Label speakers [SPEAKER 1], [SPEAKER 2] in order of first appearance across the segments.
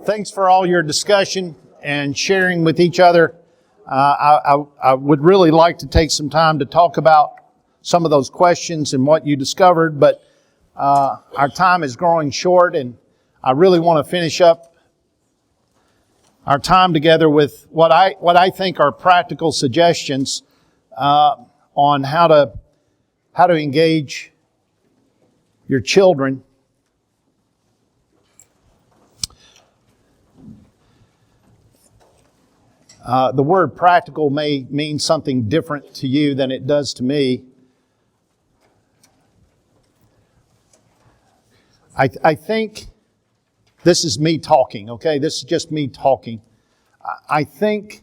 [SPEAKER 1] Thanks for all your discussion and sharing with each other. I would really like to take some time to talk about some of those questions and what you discovered, but our time is growing short, and I really want to finish up our time together with what I think are practical suggestions on how to engage your children. The word practical may mean something different to you than it does to me. I think this is me talking, okay? This is just me talking. I think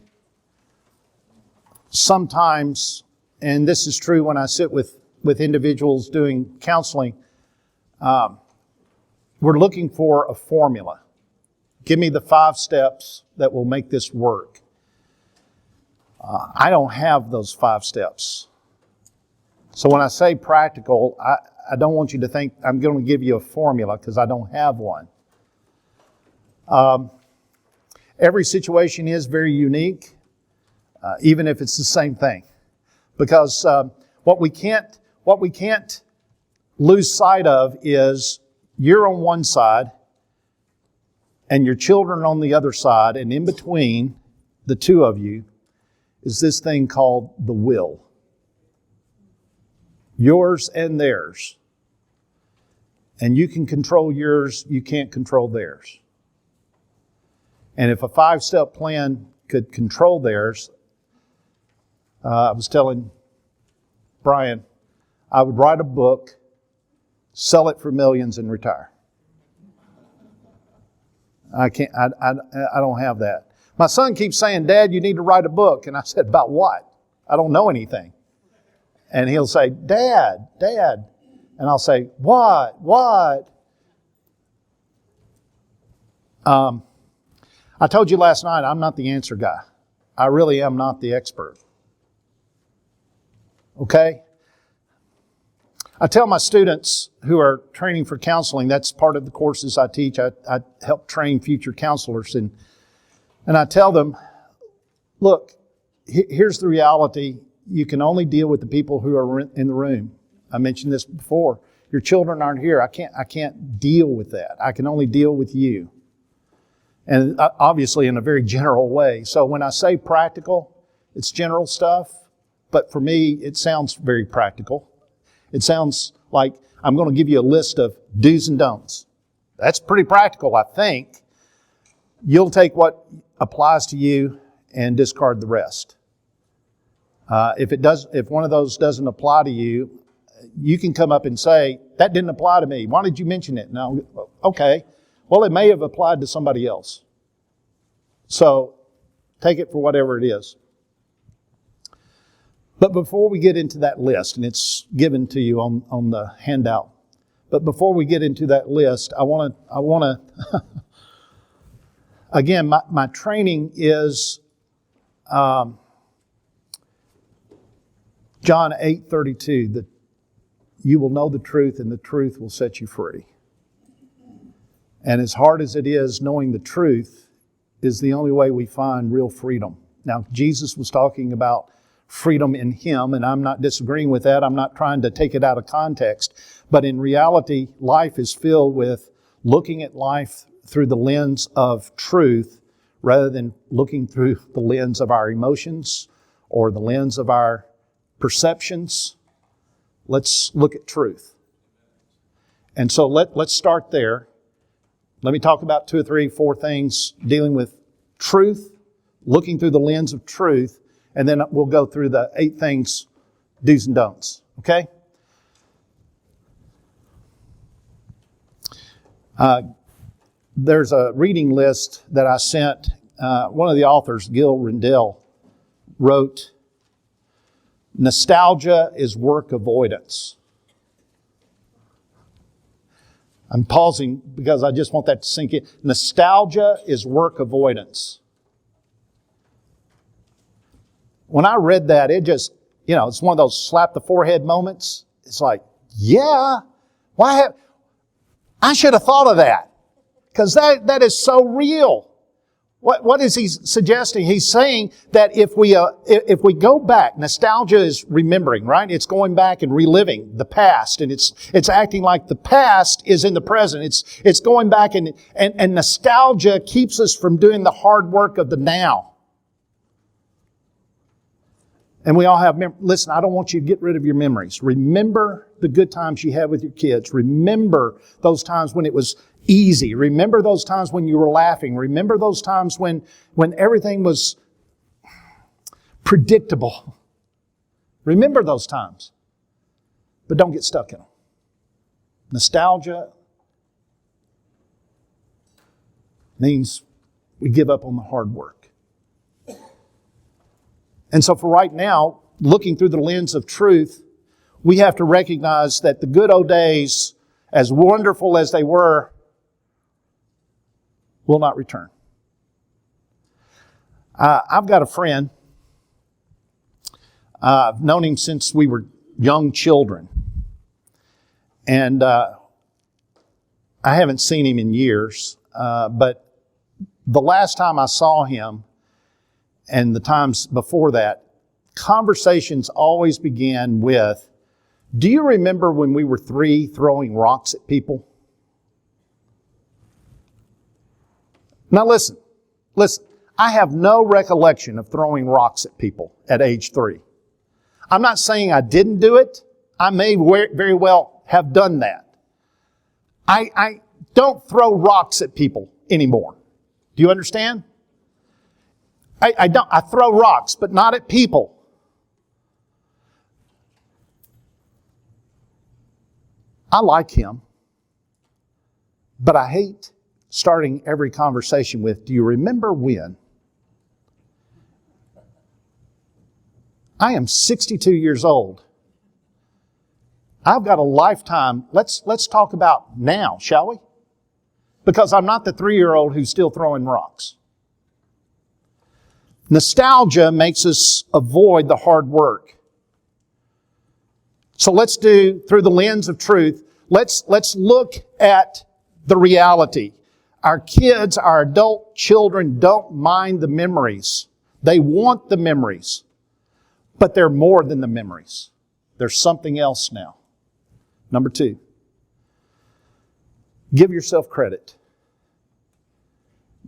[SPEAKER 1] sometimes, and this is true when I sit with individuals doing counseling, we're looking for a formula. Give me the 5 steps that will make this work. I don't have those 5 steps. So when I say practical, I don't want you to think I'm going to give you a formula, because I don't have one. Every situation is very unique, even if it's the same thing. Because what we can't lose sight of is you're on one side and your children on the other side, and in between the two of you is this thing called the will. Yours and theirs. And you can control yours, you can't control theirs. And if a 5-step plan could control theirs, I was telling Brian, I would write a book, sell it for millions, and retire. I don't have that. My son keeps saying, "Dad, you need to write a book." And I said, "About what? I don't know anything." And he'll say, Dad. And I'll say, What? I told you last night, I'm not the answer guy. I really am not the expert. Okay? I tell my students who are training for counseling, that's part of the courses I teach. I help train future counselors. And I tell them, look, here's the reality. You can only deal with the people who are in the room. I mentioned this before. Your children aren't here. I can't deal with that. I can only deal with you. And obviously in a very general way. So when I say practical, it's general stuff. But for me, it sounds very practical. It sounds like I'm going to give you a list of do's and don'ts. That's pretty practical, I think. You'll take what applies to you and discard the rest. If one of those doesn't apply to you, you can come up and say, "That didn't apply to me. Why did you mention it?" No, okay. Well, it may have applied to somebody else. So take it for whatever it is. But before we get into that list, and it's given to you on the handout, but before we get into that list, I want to again, my training is John 8:32, that you will know the truth and the truth will set you free. And as hard as it is, knowing the truth is the only way we find real freedom. Now, Jesus was talking about freedom in Him, and I'm not disagreeing with that. I'm not trying to take it out of context. But in reality, life is filled with looking at life through the lens of truth rather than looking through the lens of our emotions or the lens of our perceptions. Let's look at truth. And so let's start there. Let me talk about 2 or 3, 4 things dealing with truth, looking through the lens of truth, and then we'll go through the 8 things, do's and don'ts. Okay? There's a reading list that I sent. One of the authors, Gil Rendell, wrote, "Nostalgia is work avoidance." I'm pausing because I just want that to sink in. Nostalgia is work avoidance. When I read that, it just, it's one of those slap the forehead moments. It's like, yeah, I should have thought of that. Because that is so real. What is he suggesting? He's saying that if we go back, nostalgia is remembering, right? It's going back and reliving the past, and it's acting like the past is in the present. It's going back and nostalgia keeps us from doing the hard work of the now. And we all have, listen, I don't want you to get rid of your memories. Remember the good times you had with your kids. Remember those times when it was easy. Remember those times when you were laughing. Remember those times when everything was predictable. Remember those times. But don't get stuck in them. Nostalgia means we give up on the hard work. And so for right now, looking through the lens of truth, we have to recognize that the good old days, as wonderful as they were, will not return. I've got a friend. I've known him since we were young children. And I haven't seen him in years. But the last time I saw him, and the times before that, conversations always began with, do you remember when we were 3 throwing rocks at people? Now listen. I have no recollection of throwing rocks at people at age 3. I'm not saying I didn't do it. I may very well have done that. I don't throw rocks at people anymore. Do you understand? I throw rocks, but not at people. I like him, but I hate starting every conversation with, do you remember when? I am 62 years old. I've got a lifetime. Let's talk about now, shall we? Because I'm not the 3-year-old who's still throwing rocks. Nostalgia makes us avoid the hard work. So let's do, through the lens of truth, let's look at the reality. Our kids, our adult children don't mind the memories. They want the memories. But they're more than the memories. There's something else now. Number 2, give yourself credit.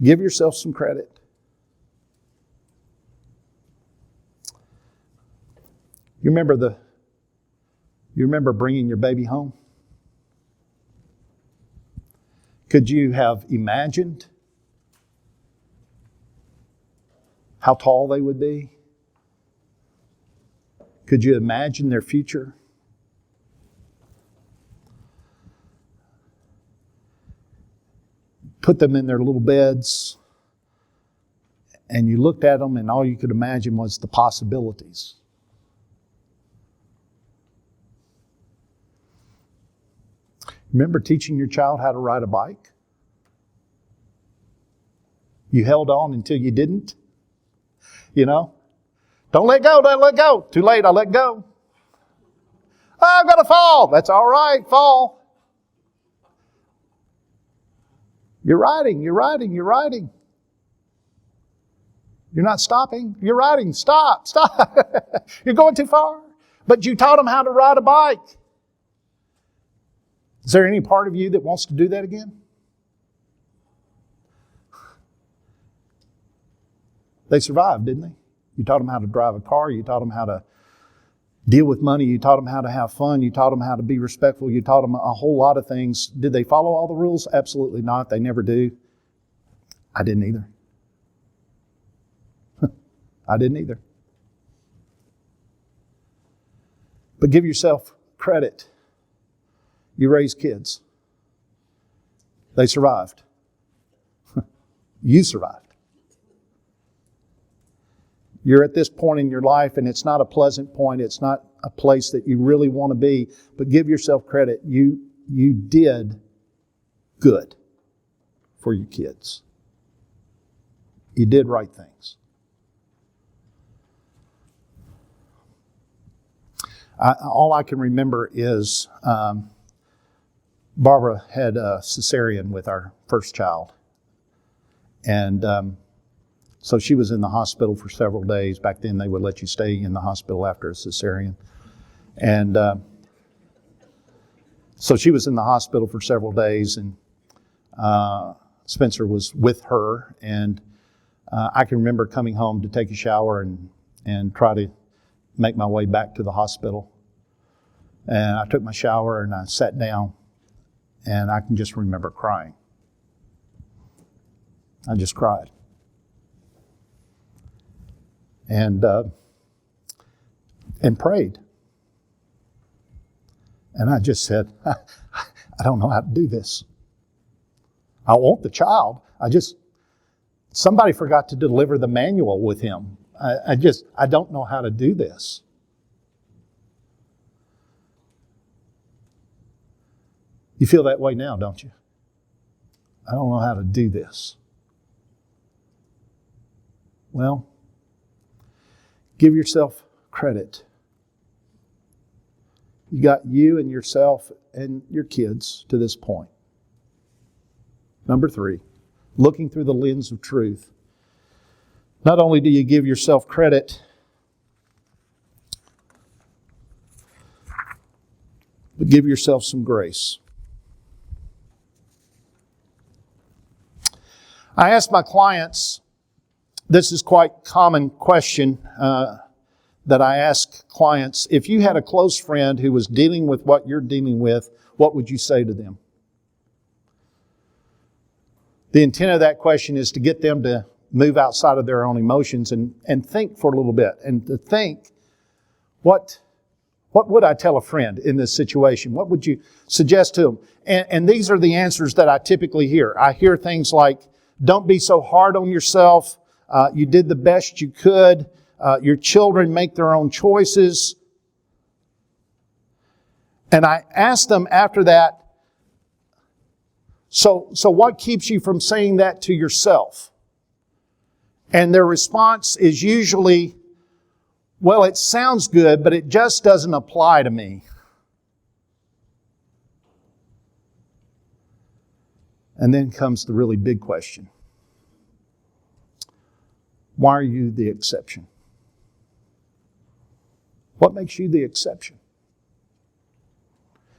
[SPEAKER 1] Give yourself some credit. You remember bringing your baby home? Could you have imagined how tall they would be? Could you imagine their future? Put them in their little beds, and you looked at them, and all you could imagine was the possibilities. Remember teaching your child how to ride a bike? You held on until you didn't. You know? Don't let go, don't let go. Too late, I let go. Oh, I'm going to fall. That's all right, fall. You're riding. You're not stopping. You're riding. Stop. You're going too far. But you taught them how to ride a bike. Is there any part of you that wants to do that again? They survived, didn't they? You taught them how to drive a car. You taught them how to deal with money. You taught them how to have fun. You taught them how to be respectful. You taught them a whole lot of things. Did they follow all the rules? Absolutely not. They never do. I didn't either. I didn't either. But give yourself credit. You raised kids. They survived. You survived. You're at this point in your life, and it's not a pleasant point. It's not a place that you really want to be. But give yourself credit. You did good for your kids. You did right things. All I can remember is Barbara had a cesarean with our first child. And so she was in the hospital for several days. Back then they would let you stay in the hospital after a cesarean. And so she was in the hospital for several days, and Spencer was with her. And I can remember coming home to take a shower and try to make my way back to the hospital. And I took my shower and I sat down, and I can just remember crying. I just cried. And prayed. And I just said, I don't know how to do this. I want the child. Somebody forgot to deliver the manual with him. I don't know how to do this. You feel that way now, don't you? I don't know how to do this. Well, give yourself credit. You got you and yourself and your kids to this point. Number 3, looking through the lens of truth. Not only do you give yourself credit, but give yourself some grace. I ask my clients, this is quite a common question that I ask clients. If you had a close friend who was dealing with what you're dealing with, what would you say to them? The intent of that question is to get them to move outside of their own emotions and think for a little bit, and to think, what would I tell a friend in this situation? What would you suggest to them? And these are the answers that I typically hear. I hear things like, don't be so hard on yourself. You did the best you could. Your children make their own choices. And I ask them after that, so what keeps you from saying that to yourself? And their response is usually, well, it sounds good, but it just doesn't apply to me. And then comes the really big question. Why are you the exception? What makes you the exception?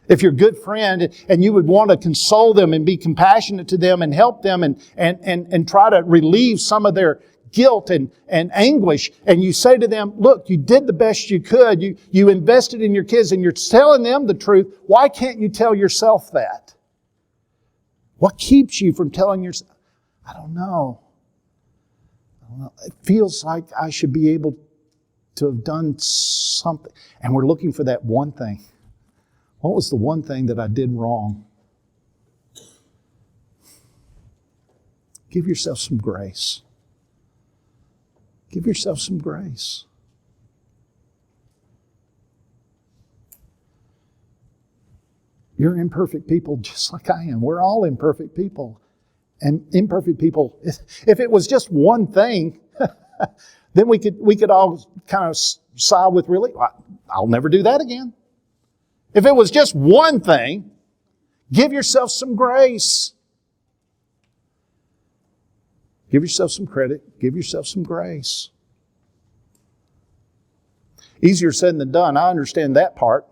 [SPEAKER 1] If you're a good friend and you would want to console them and be compassionate to them and help them and try to relieve some of their guilt and anguish, and you say to them, look, you did the best you could, you invested in your kids and you're telling them the truth, why can't you tell yourself that? What keeps you from telling yourself? I don't know. It feels like I should be able to have done something. And we're looking for that one thing. What was the one thing that I did wrong? Give yourself some grace. Give yourself some grace. You're imperfect people just like I am. We're all imperfect people. And imperfect people, if it was just one thing, then we could all kind of sigh with relief. I'll never do that again. If it was just one thing, give yourself some grace. Give yourself some credit. Give yourself some grace. Easier said than done. I understand that part.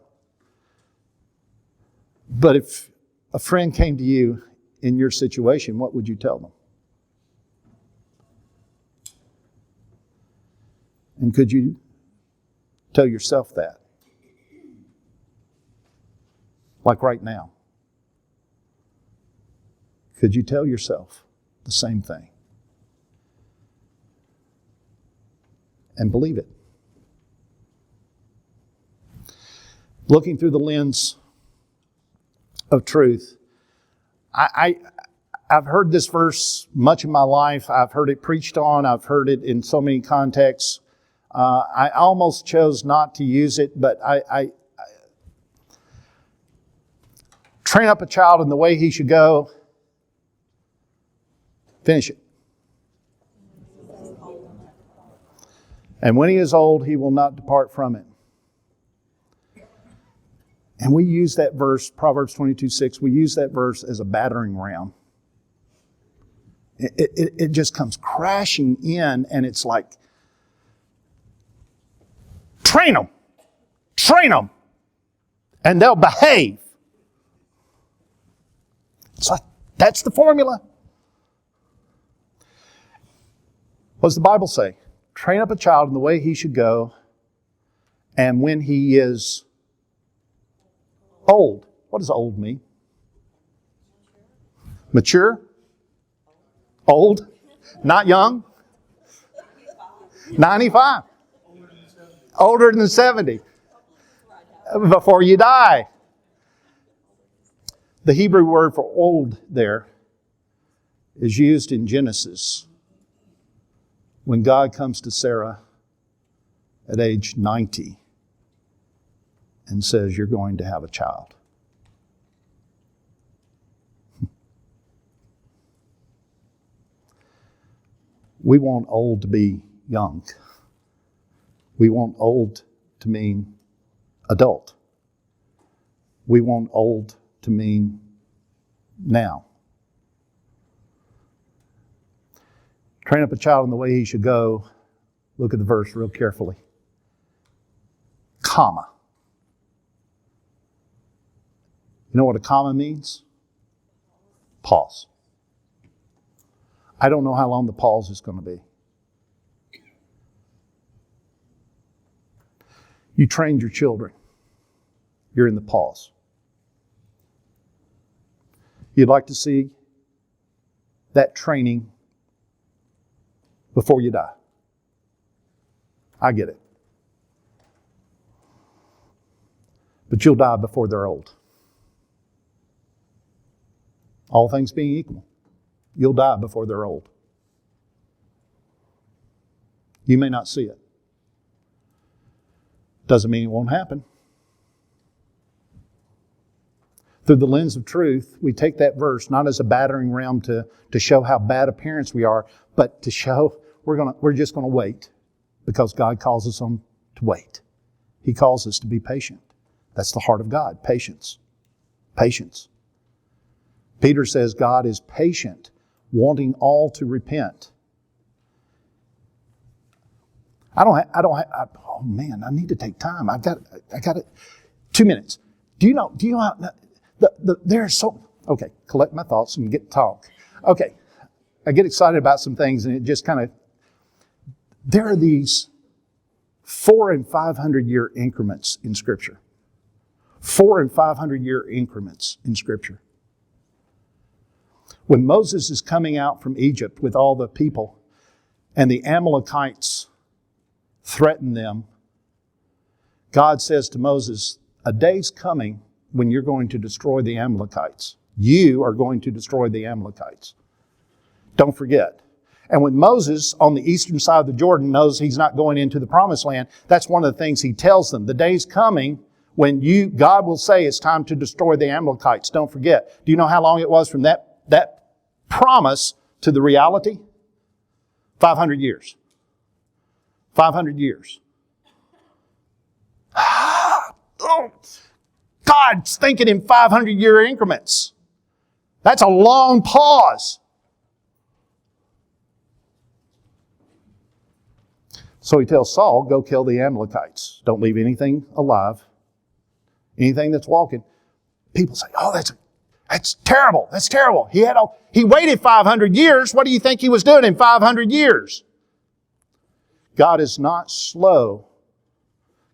[SPEAKER 1] But if a friend came to you in your situation, what would you tell them? And could you tell yourself that? Like right now. Could you tell yourself the same thing? And believe it. Looking through the lens of truth, I've heard this verse much of my life. I've heard it preached on. I've heard it in so many contexts. I almost chose not to use it, but I train up a child in the way he should go. Finish it. And when he is old, he will not depart from it. And we use that verse, Proverbs 22:6, we use that verse as a battering ram. It just comes crashing in, and it's like, train them, and they'll behave. It's like, that's the formula. What does the Bible say? Train up a child in the way he should go, and when he is old. What does old mean? Mature? Old? Not young? 95. Older than 70. Before you die. The Hebrew word for old there is used in Genesis when God comes to Sarah at age 90 and says, you're going to have a child. We want old to be young. We want old to mean adult. We want old to mean now. Train up a child in the way he should go. Look at the verse real carefully. Comma. You know what a comma means? Pause. I don't know how long the pause is going to be. You trained your children. You're in the pause. You'd like to see that training before you die. I get it. But you'll die before they're old. All things being equal, you'll die before they're old. You may not see it. Doesn't mean it won't happen. Through the lens of truth, we take that verse not as a battering ram to show how bad of parents we are, but to show we're just going to wait because God calls us on to wait. He calls us to be patient. That's the heart of God, patience. Patience. Peter says God is patient, wanting all to repent. Oh man, I need to take time. I got it. 2 minutes. Do you know there's so, okay, collect my thoughts and get to talk. Okay, I get excited about some things and it just kind of, there are these 400 and 500 year increments in Scripture. 400 and 500 year increments in Scripture. When Moses is coming out from Egypt with all the people and the Amalekites threaten them, God says to Moses, a day's coming when you're going to destroy the Amalekites. You are going to destroy the Amalekites. Don't forget. And when Moses on the eastern side of the Jordan knows he's not going into the promised land, that's one of the things he tells them. The day's coming when God will say it's time to destroy the Amalekites. Don't forget. Do you know how long it was from that promise to the reality? 500 years. 500 years. God's thinking in 500-year increments. That's a long pause. So he tells Saul, go kill the Amalekites. Don't leave anything alive. Anything that's walking. People say, oh, that's terrible. That's terrible. He waited 500 years. What do you think he was doing in 500 years? God is not slow.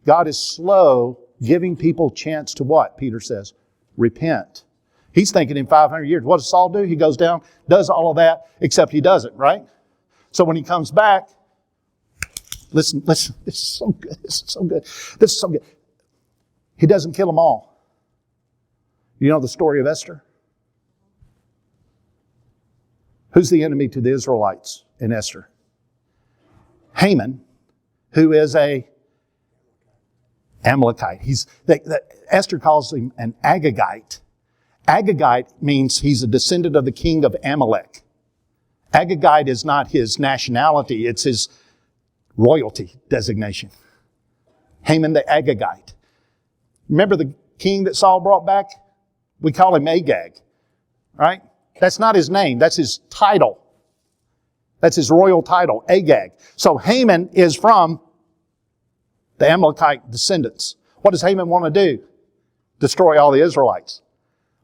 [SPEAKER 1] God is slow giving people chance to what? Peter says, repent. He's thinking in 500 years. What does Saul do? He goes down, does all of that, except he doesn't, right? So when he comes back, listen, this is so good. This is so good. This is so good. He doesn't kill them all. You know the story of Esther? Who's the enemy to the Israelites in Esther? Haman, who is a Amalekite. Esther calls him an Agagite. Agagite means he's a descendant of the king of Amalek. Agagite is not his nationality, it's his royalty designation. Haman the Agagite. Remember the king that Saul brought back? We call him Agag, right? That's not his name. That's his title. That's his royal title, Agag. So Haman is from the Amalekite descendants. What does Haman want to do? Destroy all the Israelites.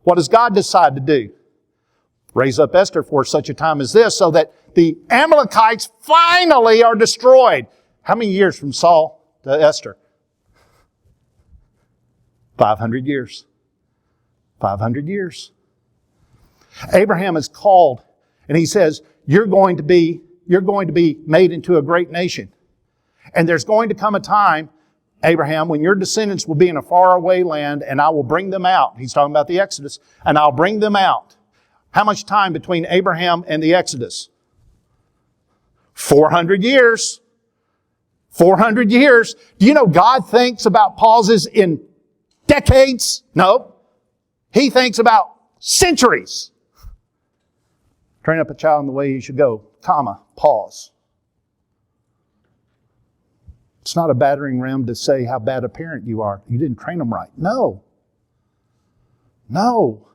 [SPEAKER 1] What does God decide to do? Raise up Esther for such a time as this so that the Amalekites finally are destroyed. How many years from Saul to Esther? 500 years. 500 years. Abraham is called and he says, you're going to be made into a great nation. And there's going to come a time, Abraham, when your descendants will be in a faraway land and I will bring them out. He's talking about the Exodus. And I'll bring them out. How much time between Abraham and the Exodus? 400 years. 400 years. Do you know God thinks about pauses in decades? No. He thinks about centuries. Train up a child in the way he should go, comma, pause. It's not a battering ram to say how bad a parent you are. You didn't train them right. No. No.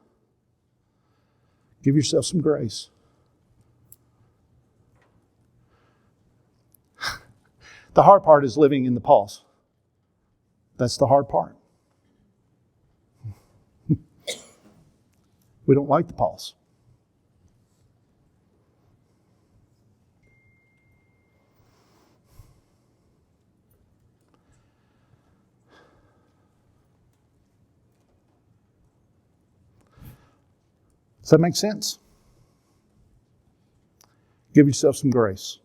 [SPEAKER 1] Give yourself some grace. The hard part is living in the pause. That's the hard part. We don't like the pause. Does that make sense? Give yourself some grace.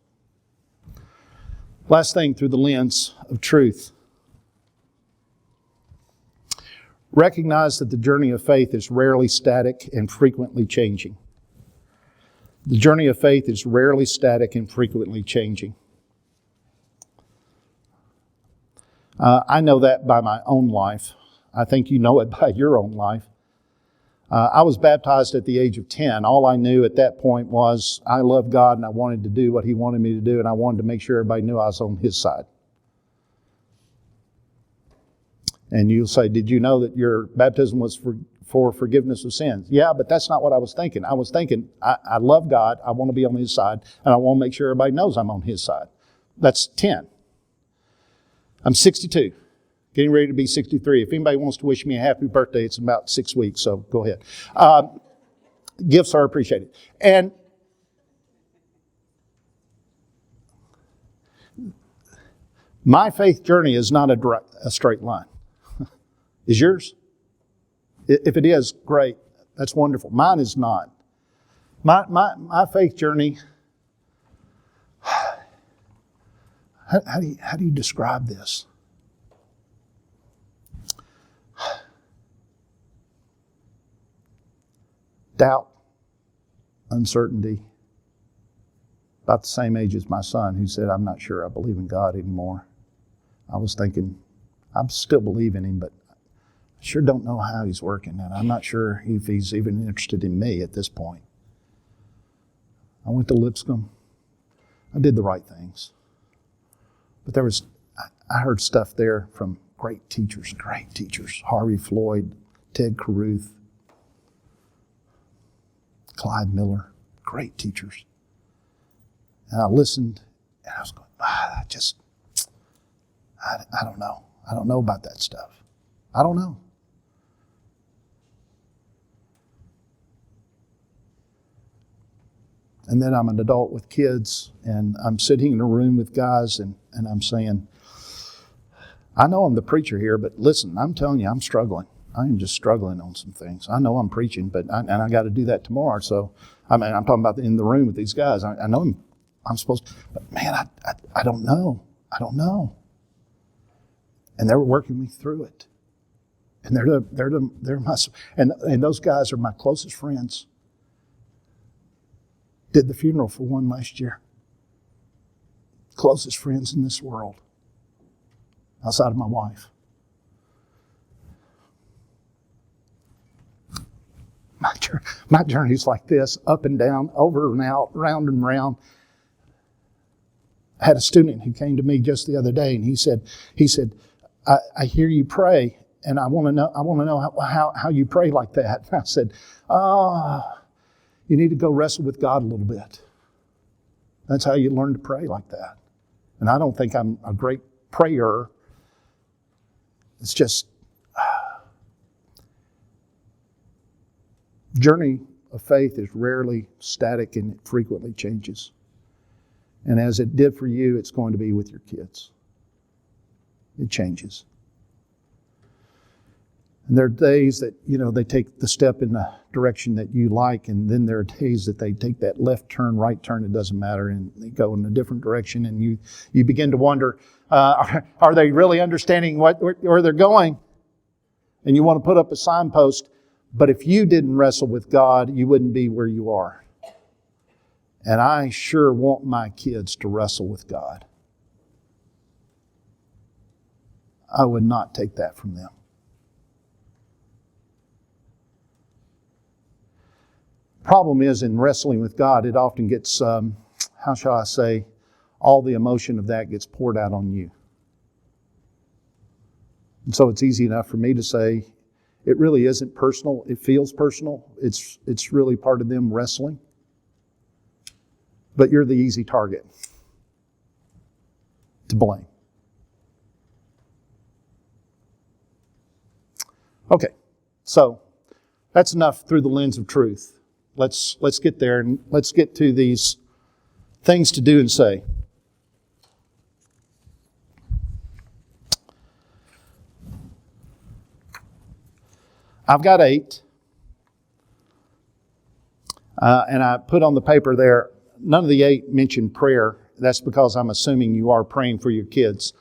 [SPEAKER 1] Last thing, through the lens of truth. Recognize that the journey of faith is rarely static and frequently changing. The journey of faith is rarely static and frequently changing. I know that by my own life. I think you know it by your own life. I was baptized at the age of 10. All I knew at that point was I loved God and I wanted to do what He wanted me to do, and I wanted to make sure everybody knew I was on His side. And you'll say, did you know that your baptism was for forgiveness of sins? Yeah, but that's not what I was thinking. I was thinking, I love God, I want to be on His side, and I want to make sure everybody knows I'm on His side. That's 10. I'm 62. Getting ready to be 63. If anybody wants to wish me a happy birthday, it's in about 6 weeks, so go ahead. Gifts are appreciated. And my faith journey is not a straight line. Is yours? If it is, great. That's wonderful. Mine is not. My faith journey, how do you describe this? Doubt, uncertainty. About the same age as my son, who said, I'm not sure I believe in God anymore. I was thinking, I still believe in Him, but I sure don't know how He's working, and I'm not sure if He's even interested in me at this point. I went to Lipscomb. I did the right things. But I heard stuff there from great teachers. Harvey Floyd, Ted Caruth, Clyde Miller, great teachers. And I listened, and I was going, I don't know. I don't know about that stuff. I don't know. And then I'm an adult with kids, and I'm sitting in a room with guys, and I'm saying, I know I'm the preacher here, but listen, I'm telling you, I'm struggling. I am just struggling on some things. I know I'm preaching, but I got to do that tomorrow. So, I'm talking about in the room with these guys. I know I'm supposed to, but man, I don't know. I don't know. And they were working me through it. And they're my, and those guys are my closest friends. Did the funeral for one last year. Closest friends in this world, outside of my wife. My journey's like this, up and down, over and out, round and round. I had a student who came to me just the other day, and he said, I hear you pray, and I want to know how you pray like that. And I said, you need to go wrestle with God a little bit. That's how you learn to pray like that. And I don't think I'm a great prayer. It's just journey of faith is rarely static and it frequently changes. And as it did for you, it's going to be with your kids. It changes. And there are days that, they take the step in the direction that you like, and then there are days that they take that left turn, right turn, it doesn't matter, and they go in a different direction, and you begin to wonder, are they really understanding where they're going? And you want to put up a signpost, but if you didn't wrestle with God, you wouldn't be where you are. And I sure want my kids to wrestle with God. I would not take that from them. Problem is, in wrestling with God, it often gets, how shall I say, all the emotion of that gets poured out on you. And so it's easy enough for me to say, it really isn't personal. It feels personal. It's really part of them wrestling. But you're the easy target to blame. Okay, so that's enough through the lens of truth. Let's get there and let's get to these things to do and say. I've got 8. And I put on the paper there, none of the 8 mention prayer. That's because I'm assuming you are praying for your kids.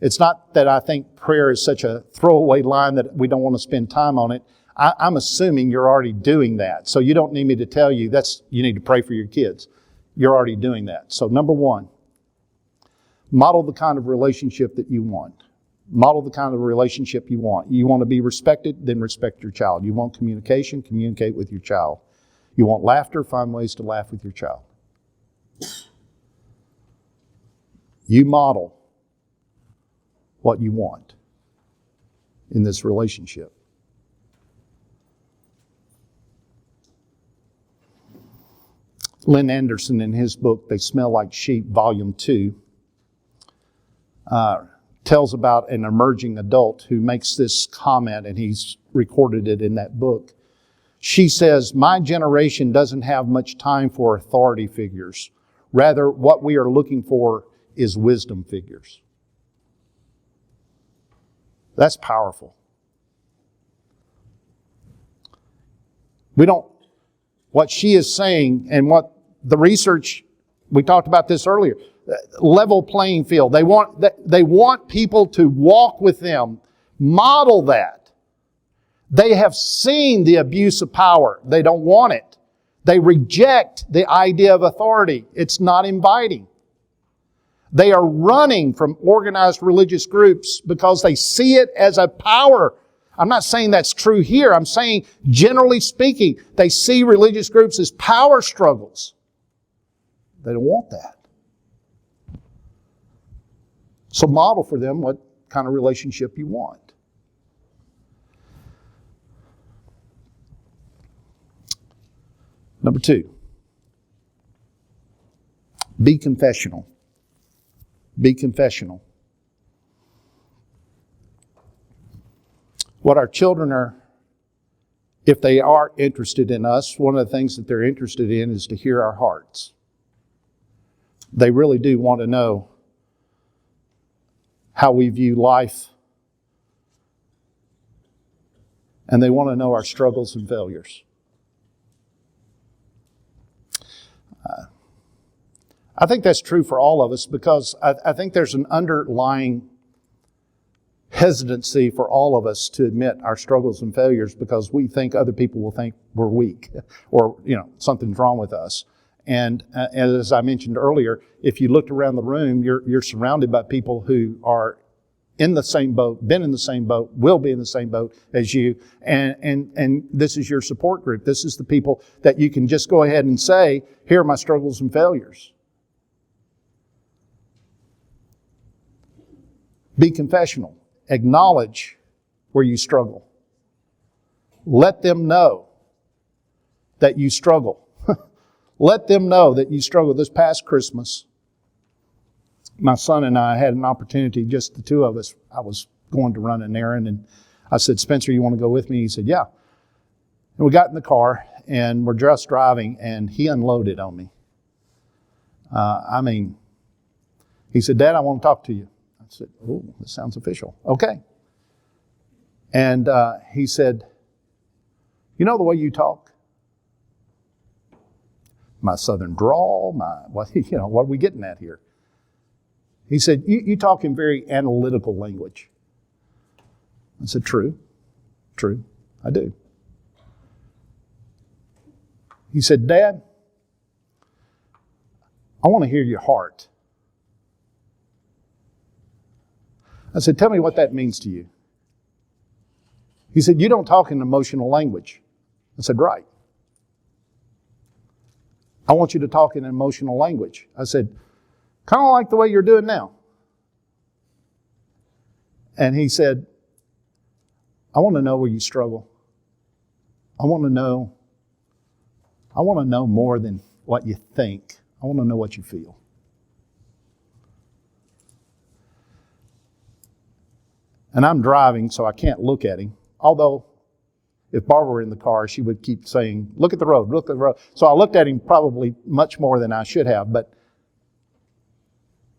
[SPEAKER 1] It's not that I think prayer is such a throwaway line that we don't want to spend time on it. I'm assuming you're already doing that. So you don't need me to tell you you need to pray for your kids. You're already doing that. So number 1, model the kind of relationship that you want. Model the kind of relationship you want. You want to be respected, then respect your child. You want communication, communicate with your child. You want laughter, find ways to laugh with your child. You model what you want in this relationship. Lynn Anderson, in his book, They Smell Like Sheep, Volume 2, tells about an emerging adult who makes this comment, and he's recorded it in that book. She says, "My generation doesn't have much time for authority figures. Rather, what we are looking for is wisdom figures." That's powerful. What she is saying and what the research, we talked about this earlier, level playing field. They want people to walk with them, model that. They have seen the abuse of power. They don't want it. They reject the idea of authority. It's not inviting. They are running from organized religious groups because they see it as a power. I'm not saying that's true here. I'm saying, generally speaking, they see religious groups as power struggles. They don't want that. So model for them what kind of relationship you want. Number 2, be confessional. Be confessional. What our children are, if they are interested in us, one of the things that they're interested in is to hear our hearts. They really do want to know how we view life. And they want to know our struggles and failures. I think that's true for all of us because I think there's an underlying hesitancy for all of us to admit our struggles and failures because we think other people will think we're weak or, something's wrong with us. And as I mentioned earlier, if you looked around the room, you're surrounded by people who are in the same boat, been in the same boat, will be in the same boat as you, and this is your support group. This is the people that you can just go ahead and say, here are my struggles and failures. Be confessional. Acknowledge where you struggle. Let them know that you struggle. Let them know that you struggle. This past Christmas, my son and I had an opportunity, just the two of us. I was going to run an errand, and I said, Spencer, you want to go with me? He said, yeah. And we got in the car, and we're just driving, and he unloaded on me. He said, Dad, I want to talk to you. I said, oh, this sounds official. Okay. And he said, you know the way you talk? My southern drawl, what are we getting at here? He said, you talk in very analytical language. I said, true, I do. He said, Dad, I want to hear your heart. I said, tell me what that means to you. He said, you don't talk in emotional language. I said, right. I want you to talk in emotional language. I said, kind of like the way you're doing now. And he said, I want to know where you struggle. I want to know more than what you think. I want to know what you feel. And I'm driving, so I can't look at him. Although, if Barbara were in the car, she would keep saying, look at the road, look at the road. So I looked at him probably much more than I should have, but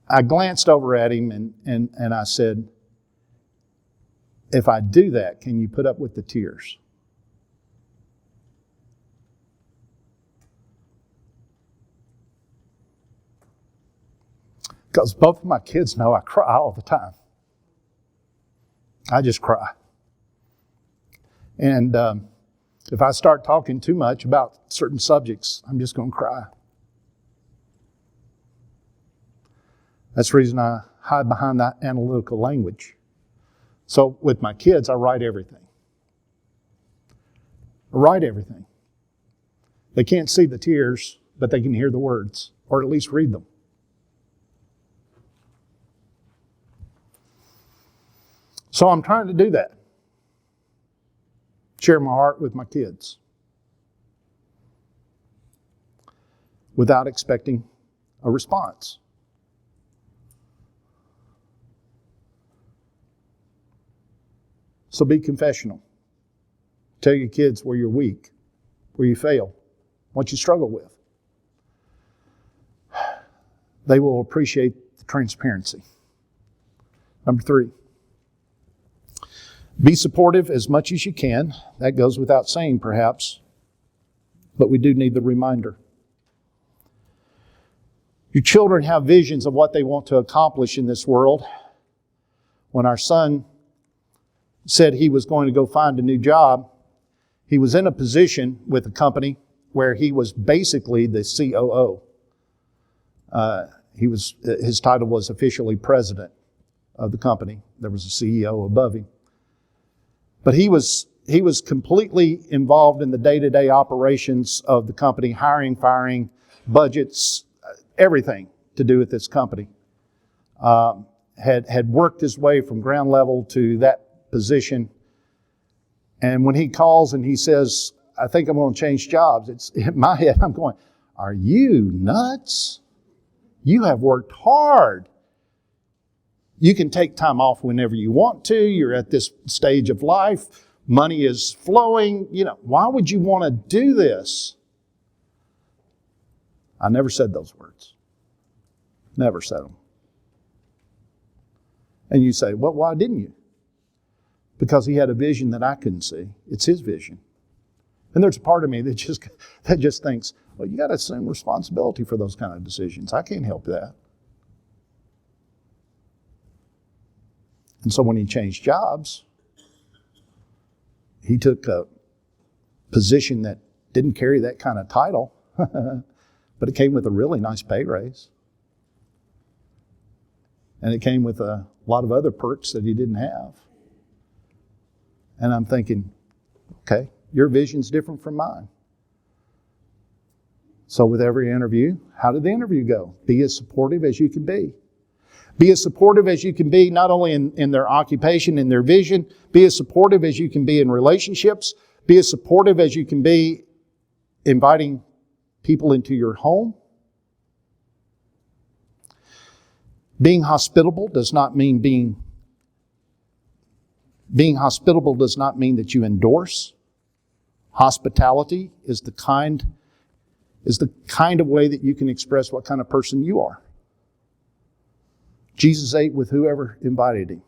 [SPEAKER 1] I glanced over at him and I said, if I do that, can you put up with the tears? Because both of my kids know I cry all the time. I just cry. And if I start talking too much about certain subjects, I'm just going to cry. That's the reason I hide behind that analytical language. So with my kids, I write everything. I write everything. They can't see the tears, but they can hear the words, or at least read them. So I'm trying to do that. Share my heart with my kids without expecting a response. So be confessional. Tell your kids where you're weak, where you fail, what you struggle with. They will appreciate the transparency. Number 3. Be supportive as much as you can. That goes without saying, perhaps, but we do need the reminder. Your children have visions of what they want to accomplish in this world. When our son said he was going to go find a new job, he was in a position with a company where he was basically the COO. His title was officially president of the company. There was a CEO above him. But he was completely involved in the day-to-day operations of the company, hiring, firing, budgets, everything to do with this company. Had worked his way from ground level to that position. And when he calls and he says, I think I'm going to change jobs, it's in my head, I'm going, are you nuts? You have worked hard. You can take time off whenever you want to. You're at this stage of life. Money is flowing. Why would you want to do this? I never said those words. Never said them. And you say, well, why didn't you? Because he had a vision that I couldn't see. It's his vision. And there's a part of me that just thinks, well, you got to assume responsibility for those kind of decisions. I can't help that. And so when he changed jobs, he took a position that didn't carry that kind of title, but it came with a really nice pay raise. And it came with a lot of other perks that he didn't have. And I'm thinking, okay, your vision's different from mine. So with every interview, how did the interview go? Be as supportive as you can be. Be as supportive as you can be, not only in their occupation, in their vision. Be as supportive as you can be in relationships. Be as supportive as you can be inviting people into your home. Being hospitable does not mean being hospitable does not mean that you endorse. Hospitality is the kind of way that you can express what kind of person you are. Jesus ate with whoever invited him.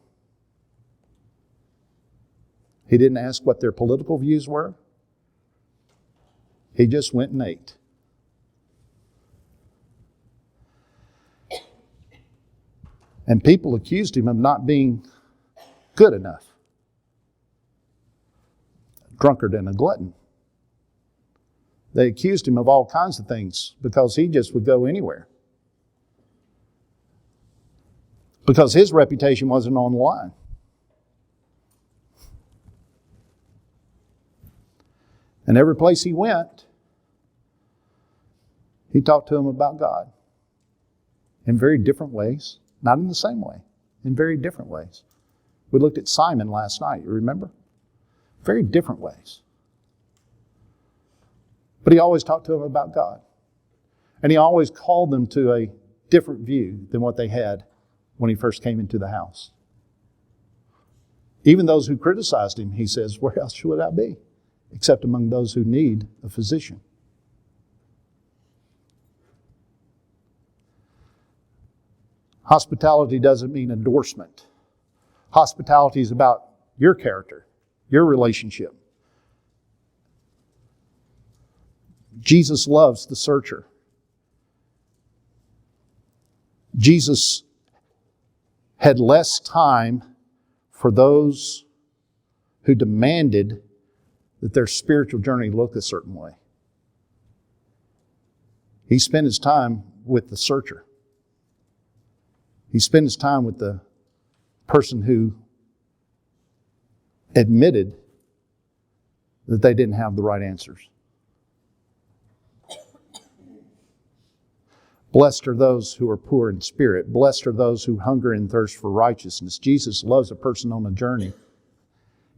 [SPEAKER 1] He didn't ask what their political views were. He just went and ate. And people accused him of not being good enough. A drunkard and a glutton. They accused him of all kinds of things because he just would go anywhere. Because his reputation wasn't on the line. And every place he went, he talked to them about God in very different ways. Not in the same way, in very different ways. We looked at Simon last night, you remember? Very different ways. But he always talked to them about God. And he always called them to a different view than what they had when he first came into the house. Even those who criticized him, he says, where else should I be? Except among those who need a physician. Hospitality doesn't mean endorsement. Hospitality is about your character, your relationship. Jesus loves the searcher. Jesus had less time for those who demanded that their spiritual journey look a certain way. He spent his time with the searcher. He spent his time with the person who admitted that they didn't have the right answers. Blessed are those who are poor in spirit. Blessed are those who hunger and thirst for righteousness. Jesus loves a person on a journey.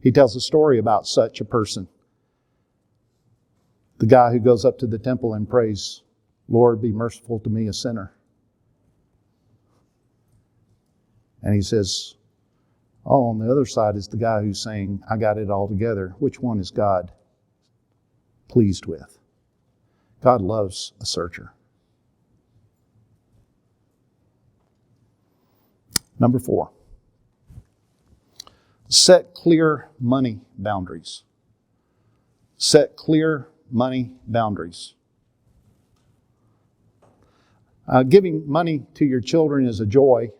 [SPEAKER 1] He tells a story about such a person. The guy who goes up to the temple and prays, Lord, be merciful to me, a sinner. And he says, oh, on the other side is the guy who's saying, I got it all together. Which one is God pleased with? God loves a searcher. Number 4. Set clear money boundaries. Set clear money boundaries. Giving money to your children is a joy.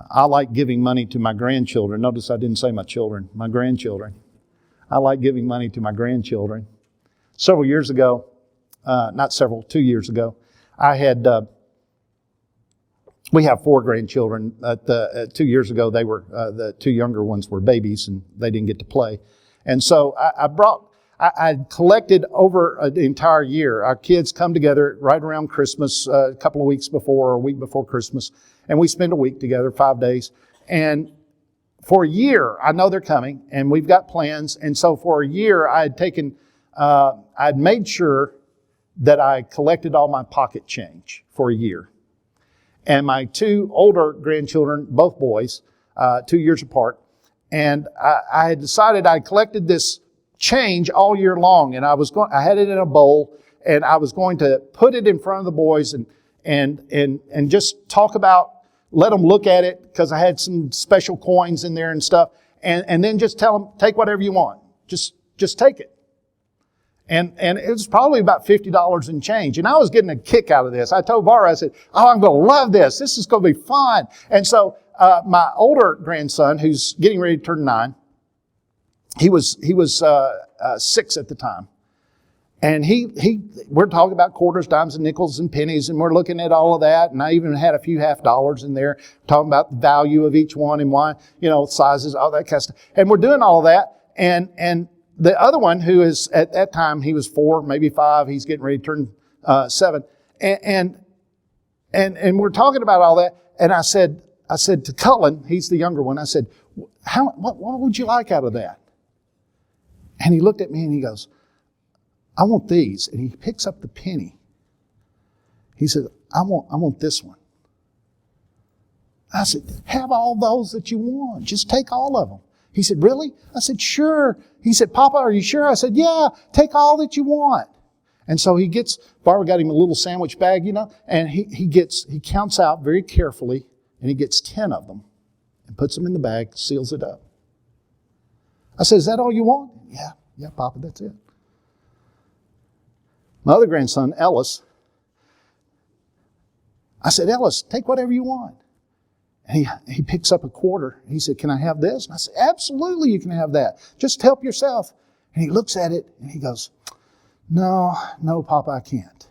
[SPEAKER 1] I like giving money to my grandchildren. Notice I didn't say my children, my grandchildren. I like giving money to my grandchildren. Several years ago, 2 years ago, I had, we have 4 grandchildren. 2 years ago, they were, the 2 younger ones were babies and they didn't get to play. And so I collected over the entire year. Our kids come together right around Christmas, a couple of weeks before or a week before Christmas. And we spend a week together, 5 days. And for a year, I know they're coming, and we've got plans. And so for a year, I'd made sure that I collected all my pocket change for a year. And my 2 older grandchildren, both boys, 2 years apart, and I had decided I collected this change all year long, and I had it in a bowl, and I was going to put it in front of the boys and just talk about, let them look at it, because I had some special coins in there and stuff, and then just tell them, take whatever you want. Just take it. And it was probably about $50 in change. And I was getting a kick out of this. I told Vara, I said, oh, I'm going to love this. This is going to be fun. And so my older grandson, who's getting ready to turn 9, he was 6 at the time. And we're talking about quarters, dimes, and nickels, and pennies, and we're looking at all of that. And I even had a few $half in there, talking about the value of each one and why, sizes, all that kind of stuff. And we're doing all of that. And the other one, who is at that time, he was 4, maybe 5. He's getting ready to turn 7. And And we're talking about all that. And I said to Cullen, he's the younger one, I said, what would you like out of that? And he looked at me and he goes, I want these. And he picks up the penny. He said, I want this one. I said, have all those that you want. Just take all of them. He said, really? I said, sure. He said, Papa, are you sure? I said, yeah, take all that you want. And so Barbara got him a little sandwich bag, and he counts out very carefully, and he gets 10 of them and puts them in the bag, seals it up. I said, is that all you want? Yeah, Papa, that's it. My other grandson, Ellis, I said, Ellis, take whatever you want. And he picks up a quarter. He said, can I have this? And I said, absolutely you can have that. Just help yourself. And he looks at it and he goes, no, Papa, I can't.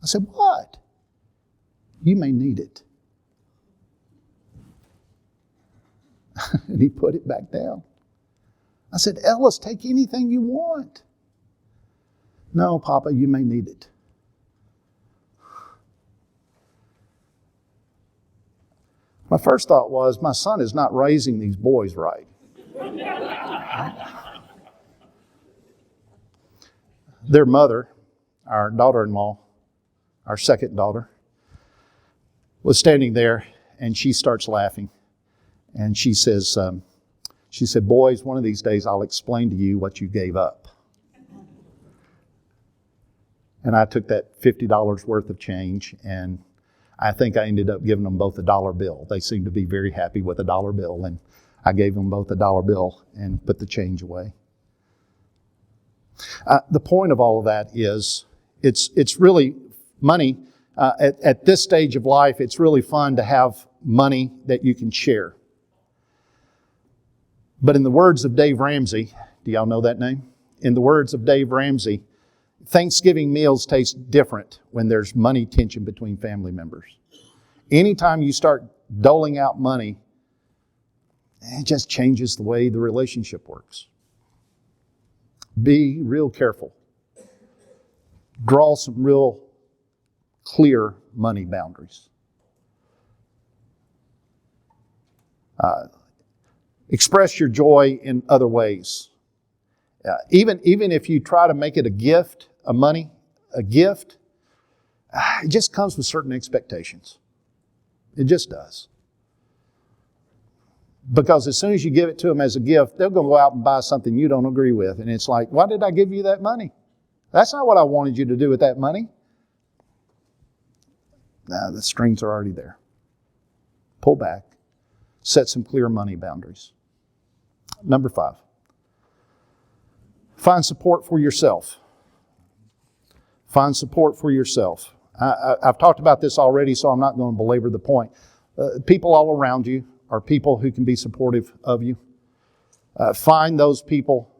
[SPEAKER 1] I said, what? You may need it. And he put it back down. I said, Ellis, take anything you want. No, Papa, you may need it. My first thought was, my son is not raising these boys right. Their mother, our daughter-in-law, our second daughter, was standing there and she starts laughing. And she said, boys, one of these days I'll explain to you what you gave up. And I took that $50 worth of change, and I think I ended up giving them both a $1 bill. They seemed to be very happy with a $1 bill, and I gave them both a $1 bill and put the change away. The point of all of that is, it's really money. At this stage of life, it's really fun to have money that you can share. But in the words of Dave Ramsey, do y'all know that name? In the words of Dave Ramsey, Thanksgiving meals taste different when there's money tension between family members. Anytime you start doling out money, it just changes the way the relationship works. Be real careful. Draw some real clear money boundaries. Express your joy in other ways. Even if you try to make it a gift, a gift, it just comes with certain expectations. It just does. Because as soon as you give it to them as a gift, they'll go out and buy something you don't agree with. And it's like, why did I give you that money? That's not what I wanted you to do with that money. Nah, the strings are already there. Pull back. Set some clear money boundaries. Number 5. Find support for yourself. Find support for yourself. I've talked about this already, so I'm not going to belabor the point. People all around you are people who can be supportive of you. Find those people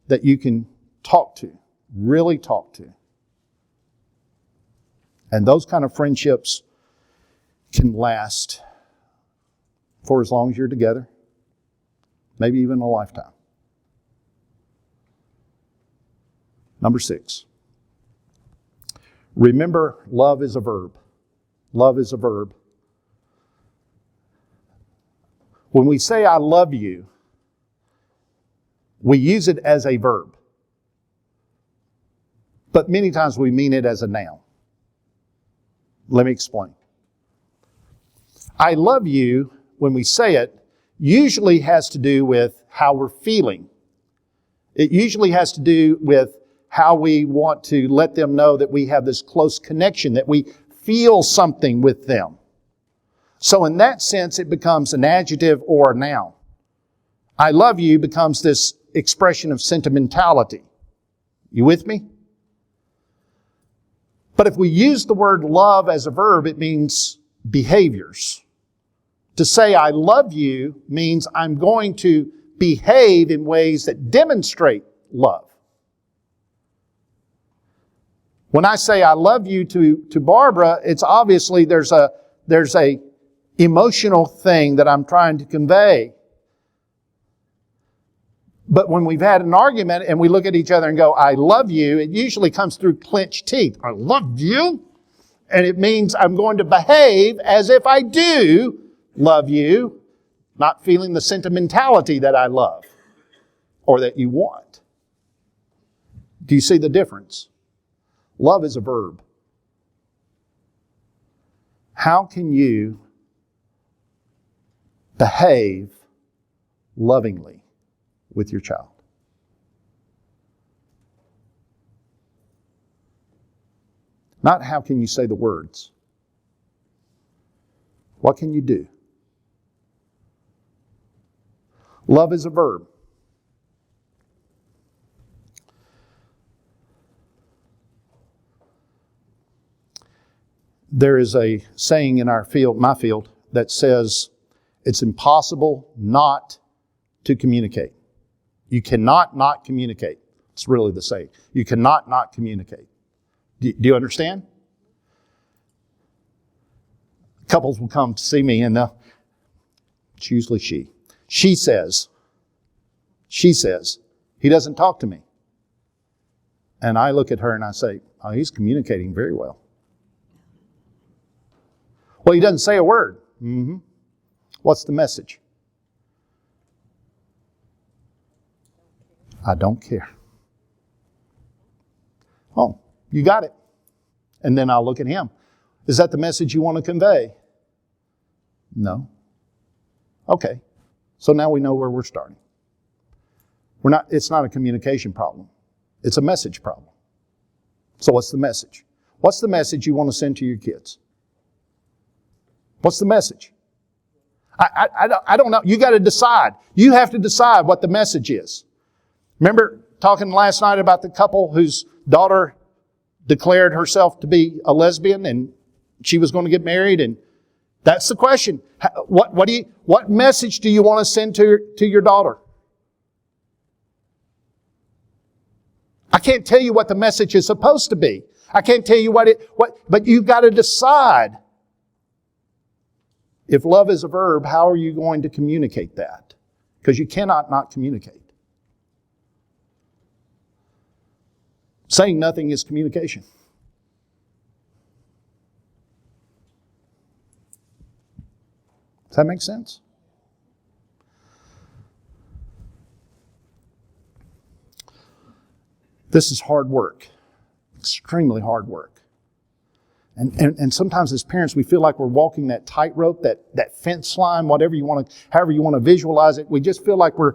[SPEAKER 1] that you can talk to, really talk to. And those kind of friendships can last for as long as you're together, maybe even a lifetime. Number 6. Remember, love is a verb. Love is a verb. When we say I love you, we use it as a verb. But many times we mean it as a noun. Let me explain. I love you, when we say it, usually has to do with how we're feeling. It usually has to do with how we want to let them know that we have this close connection, that we feel something with them. So in that sense, it becomes an adjective or a noun. I love you becomes this expression of sentimentality. You with me? But if we use the word love as a verb, it means behaviors. To say I love you means I'm going to behave in ways that demonstrate love. When I say I love you to Barbara, it's obviously there's a emotional thing that I'm trying to convey. But when we've had an argument and we look at each other and go, I love you, it usually comes through clenched teeth. I love you? And it means I'm going to behave as if I do love you, not feeling the sentimentality that I love or that you want. Do you see the difference? Love is a verb. How can you behave lovingly with your child? Not how can you say the words. What can you do? Love is a verb. There is a saying in our field, my field, that says it's impossible not to communicate. You cannot not communicate. It's really the saying. You cannot not communicate. Do you understand? Couples will come to see me and it's usually she. She says, he doesn't talk to me. And I look at her and I say, oh, he's communicating very well. Well, he doesn't say a word. Mm-hmm. What's the message? I don't care. Oh, you got it. And then I'll look at him. Is that the message you want to convey? No. Okay. So now we know where we're starting. It's not a communication problem. It's a message problem. So what's the message? What's the message you want to send to your kids? What's the message? I don't know. You got to decide. You have to decide what the message is. Remember talking last night about the couple whose daughter declared herself to be a lesbian and she was going to get married, and that's the question. What message do you want to send to your daughter? I can't tell you what the message is supposed to be. I can't tell you but you've got to decide. If love is a verb, how are you going to communicate that? Because you cannot not communicate. Saying nothing is communication. Does that make sense? This is hard work. Extremely hard work. And sometimes as parents, we feel like we're walking that tightrope, that fence line, however you want to visualize it. We just feel like we're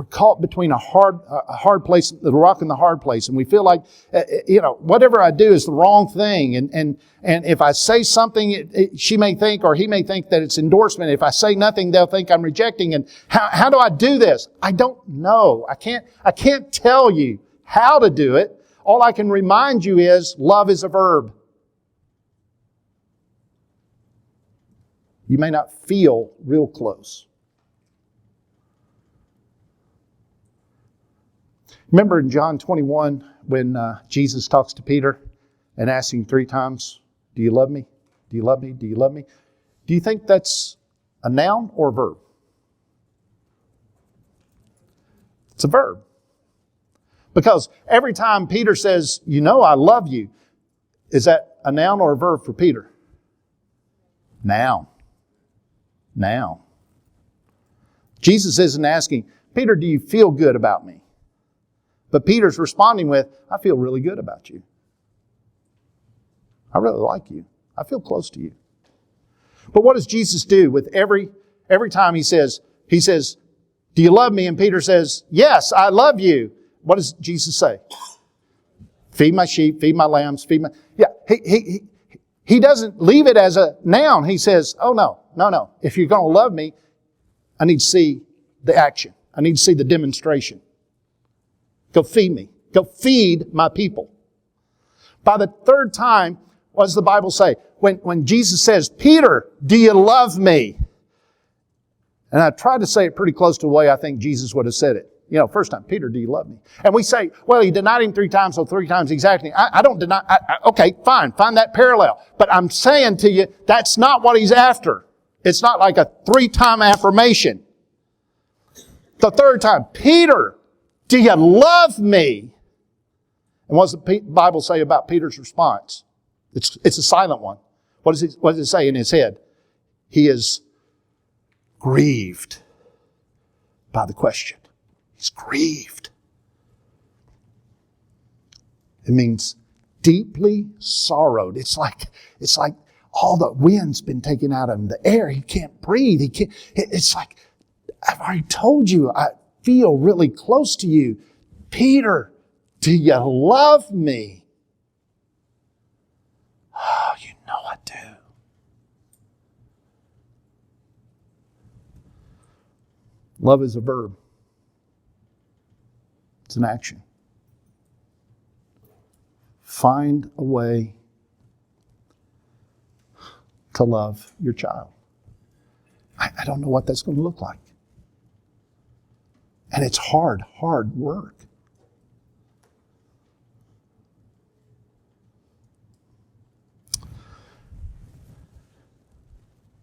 [SPEAKER 1] caught between a hard place, the rock and the hard place. And we feel like, whatever I do is the wrong thing. And if I say something, she may think, or he may think that it's endorsement. If I say nothing, they'll think I'm rejecting. And how do I do this? I don't know. I can't tell you how to do it. All I can remind you is love is a verb. You may not feel real close. Remember in John 21 when Jesus talks to Peter and asks him 3 times, do you love me? Do you love me? Do you love me? Do you think that's a noun or a verb? It's a verb. Because every time Peter says, I love you, is that a noun or a verb for Peter? Noun. Now, Jesus isn't asking, Peter, do you feel good about me? But Peter's responding with, I feel really good about you. I really like you. I feel close to you. But what does Jesus do with every time he says, do you love me? And Peter says, yes, I love you. What does Jesus say? Feed my sheep, feed my lambs, feed my... Yeah, he doesn't leave it as a noun. He says, oh no. If you're going to love me, I need to see the action. I need to see the demonstration. Go feed me. Go feed my people. By the 3rd time, what does the Bible say? When Jesus says, Peter, do you love me? And I tried to say it pretty close to the way I think Jesus would have said it. First time, Peter, do you love me? And we say, well, he denied him 3 times, so 3 times exactly. I don't deny. Okay, fine. Find that parallel. But I'm saying to you, that's not what he's after. It's not like a 3-time affirmation. The 3rd time, Peter, do you love me? And what does the Bible say about Peter's response? It's a silent one. What does it say in his head? He is grieved by the question. He's grieved. It means deeply sorrowed. It's like all the wind's been taken out of him. The air, he can't breathe. It's like, I've already told you, I feel really close to you. Peter, do you love me? Oh, you know I do. Love is a verb. It's an action. Find a way to love your child. I don't know what that's going to look like. And it's hard work.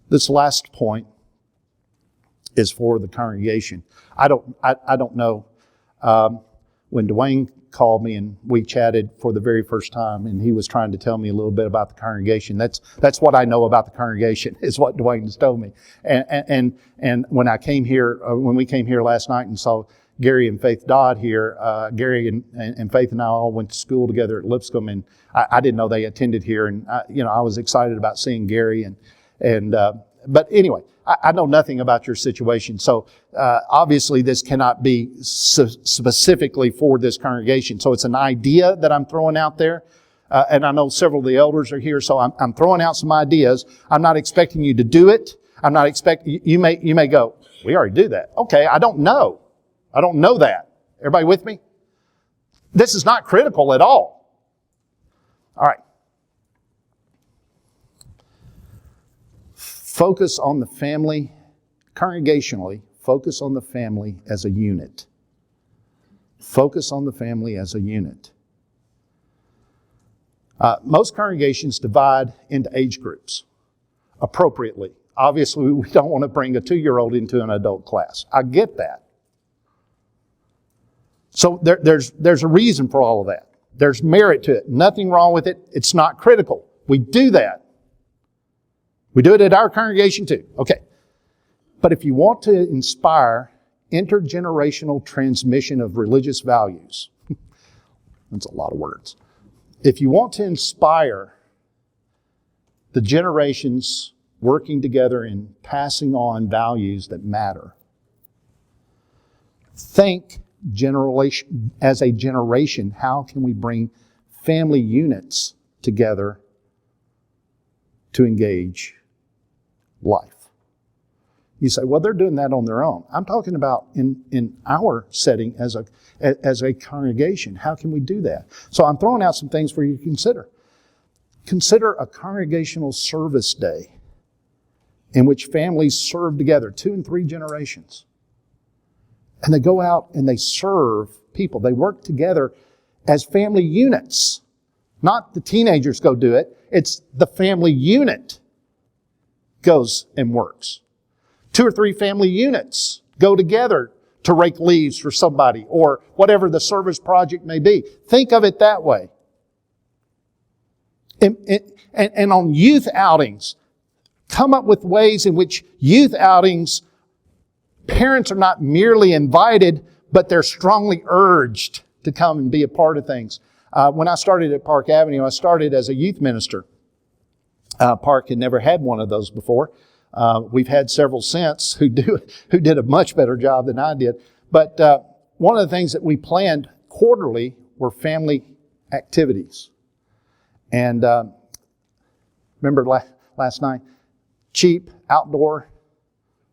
[SPEAKER 1] This last point is for the congregation. I don't know. When Dwayne called me and we chatted for the very first time, and he was trying to tell me a little bit about the congregation. That's what I know about the congregation, is what Dwayne has told me. And when I came here, when we came here last night and saw Gary and Faith Dodd here, Gary and Faith and I all went to school together at Lipscomb, and I didn't know they attended here, and I was excited about seeing Gary but anyway, I know nothing about your situation, so obviously this cannot be specifically for this congregation. So it's an idea that I'm throwing out there, and I know several of the elders are here, so I'm throwing out some ideas. I'm not expecting you to do it. I'm not expecting you may go, we already do that. Okay, I don't know that. Everybody with me? This is not critical at all. All right. Focus on the family, congregationally, focus on the family as a unit. Focus on the family as a unit. Most congregations divide into age groups appropriately. Obviously, we don't want to bring a 2-year-old into an adult class. I get that. So there's a reason for all of that. There's merit to it. Nothing wrong with it. It's not critical. We do that. We do it at our congregation too. Okay. But if you want to inspire intergenerational transmission of religious values, that's a lot of words. If you want to inspire the generations working together and passing on values that matter, think as a generation, how can we bring family units together to engage life? You say, well, they're doing that on their own. I'm talking about in our setting as a congregation. How can we do that? So I'm throwing out some things for you to consider. Consider a congregational service day in which families serve together, 2 and 3 generations. And they go out and they serve people. They work together as family units. Not the teenagers go do it. It's the family unit goes and works. 2 or 3 family units go together to rake leaves for somebody or whatever the service project may be. Think of it that way. And on youth outings, come up with ways in which youth outings, parents are not merely invited, but they're strongly urged to come and be a part of things. When I started at Park Avenue, I started as a youth minister. Park had never had one of those before. We've had several since who did a much better job than I did. But one of the things that we planned quarterly were family activities. And remember last night, cheap outdoor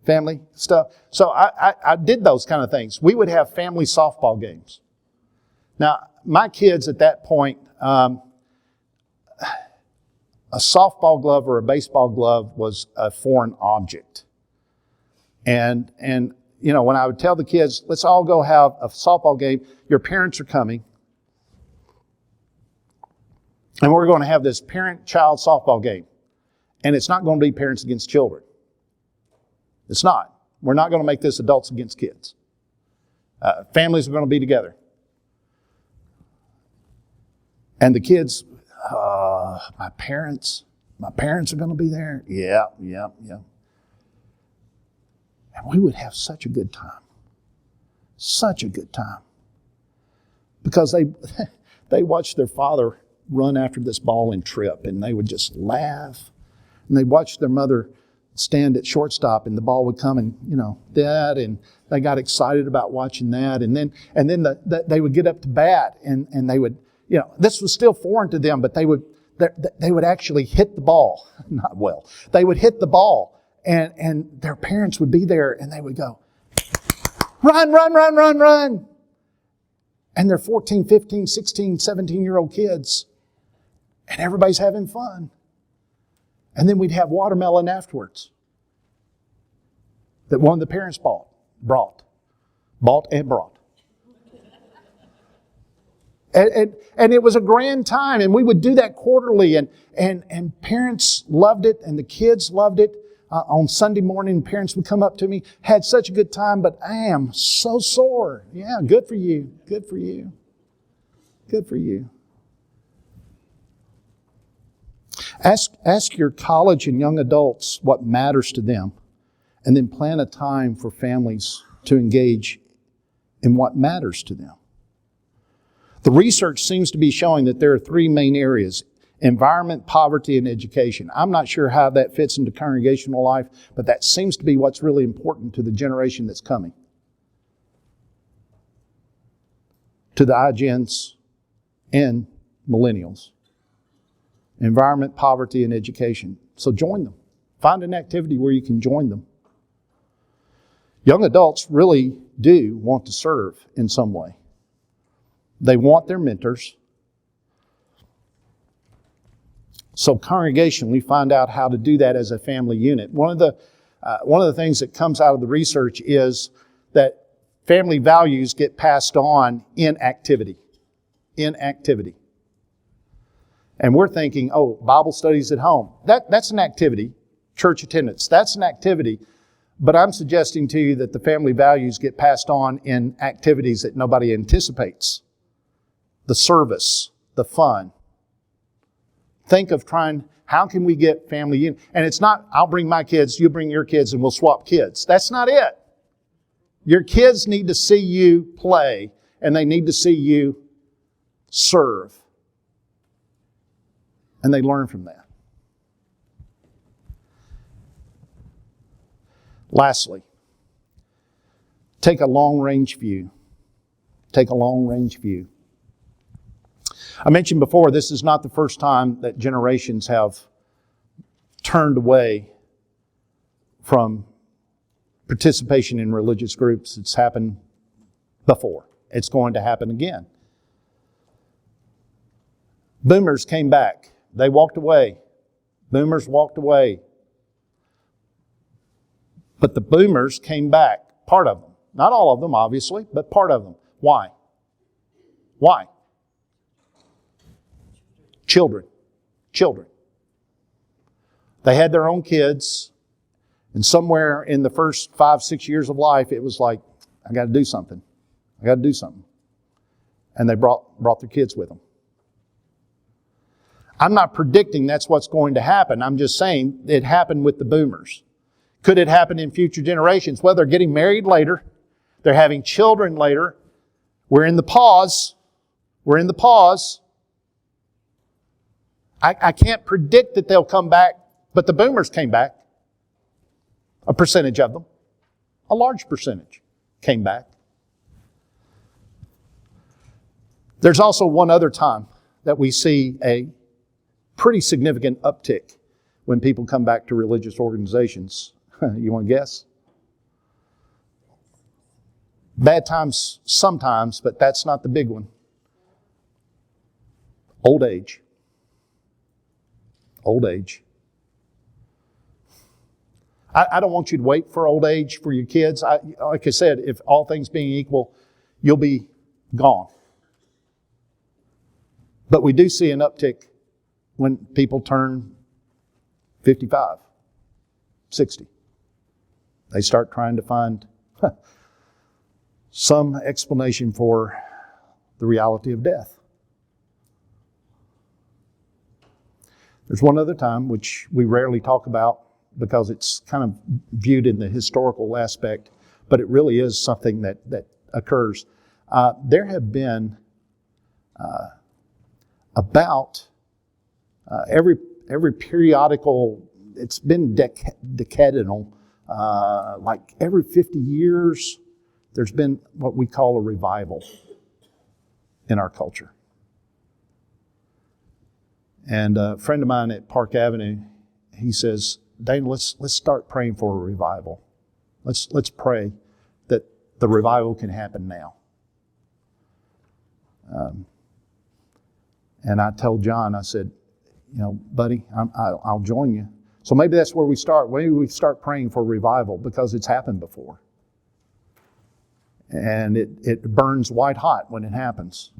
[SPEAKER 1] family stuff. So I did those kind of things. We would have family softball games. Now, my kids at that point, a softball glove or a baseball glove was a foreign object. And when I would tell the kids, let's all go have a softball game, your parents are coming. And we're going to have this parent-child softball game. And it's not going to be parents against children. It's not. We're not going to make this adults against kids. Families are going to be together. And the kids, My parents are going to be there. Yeah. And we would have such a good time. Such a good time. Because they watched their father run after this ball and trip, and they would just laugh. And they watched their mother stand at shortstop, and the ball would come and, that, and they got excited about watching that. And then they would get up to bat, and they would, this was still foreign to them, but they would actually hit the ball. Not well. They would hit the ball, and their parents would be there, and they would go, run. And they're 14, 15, 16, 17-year-old kids. And everybody's having fun. And then we'd have watermelon afterwards that one of the parents bought. And it was a grand time, and we would do that quarterly, and parents loved it, and the kids loved it. On Sunday morning, parents would come up to me, had such a good time, but I am so sore. Yeah, good for you. Good for you. Good for you. Ask your college and young adults what matters to them, and then plan a time for families to engage in what matters to them. The research seems to be showing that there are three main areas: environment, poverty, and education. I'm not sure how that fits into congregational life, but that seems to be what's really important to the generation that's coming. To the iGens and millennials. Environment, poverty, and education. So join them. Find an activity where you can join them. Young adults really do want to serve in some way. They want their mentors. So congregationally, find out how to do that as a family unit. One of the things that comes out of the research is that family values get passed on in activity. In activity. And we're thinking, Bible studies at home. That's an activity. Church attendance, that's an activity. But I'm suggesting to you that the family values get passed on in activities that nobody anticipates. The service, the fun. Think of how can we get family in? And it's not, I'll bring my kids, you bring your kids, and we'll swap kids. That's not it. Your kids need to see you play, and they need to see you serve. And they learn from that. Lastly, take a long-range view. Take a long-range view. I mentioned before, this is not the first time that generations have turned away from participation in religious groups. It's happened before. It's going to happen again. Boomers came back. They walked away. Boomers walked away. But the boomers came back. Part of them. Not all of them, obviously, but part of them. Why? Why? Children. They had their own kids, and somewhere in the first 5-6 years of life, it was like, I got to do something. And they brought their kids with them. I'm not predicting that's what's going to happen. I'm just saying it happened with the boomers. Could it happen in future generations? Well, they're getting married later. They're having children later. We're in the pause. I can't predict that they'll come back, but the boomers came back. A percentage of them. A large percentage came back. There's also one other time that we see a pretty significant uptick when people come back to religious organizations. You want to guess? Bad times sometimes, but that's not the big one. Old age. I don't want you to wait for old age for your kids. Like I said, if all things being equal, you'll be gone. But we do see an uptick when people turn 55, 60. They start trying to find some explanation for the reality of death. There's one other time, which we rarely talk about because it's kind of viewed in the historical aspect, but it really is something that occurs. There have been about every periodical, it's been decadal, like every 50 years, there's been what we call a revival in our culture. And a friend of mine at Park Avenue, he says, Dana, let's start praying for a revival. Let's pray that the revival can happen now. And I told John, I said, buddy, I'll join you. So maybe that's where we start. Maybe we start praying for revival because it's happened before. And it burns white hot when it happens.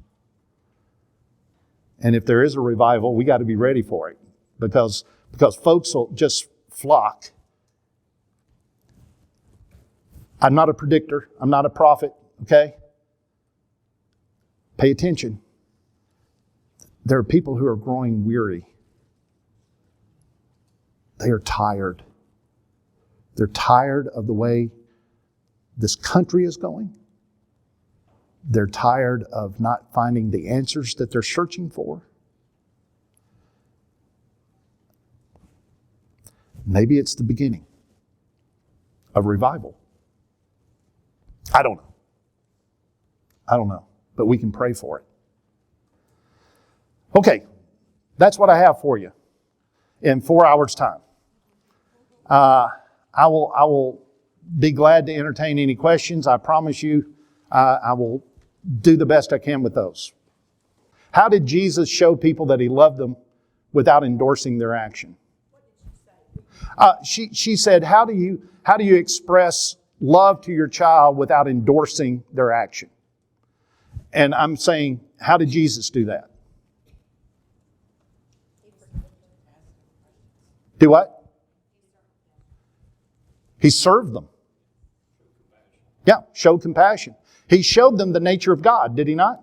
[SPEAKER 1] And if there is a revival, we got to be ready for it because folks will just flock. I'm not a predictor. I'm not a prophet, okay? Pay attention. There are people who are growing weary. They are tired. They're tired of the way this country is going. They're tired of not finding the answers that they're searching for. Maybe it's the beginning of revival. I don't know. But we can pray for it. Okay, that's what I have for you in 4 hours' time. I will be glad to entertain any questions. I promise you I will do the best I can with those. How did Jesus show people that He loved them without endorsing their action? She said, how do you express love to your child without endorsing their action? And I'm saying, how did Jesus do that? Do what? He served them. Yeah, showed compassion. He showed them the nature of God, did He not?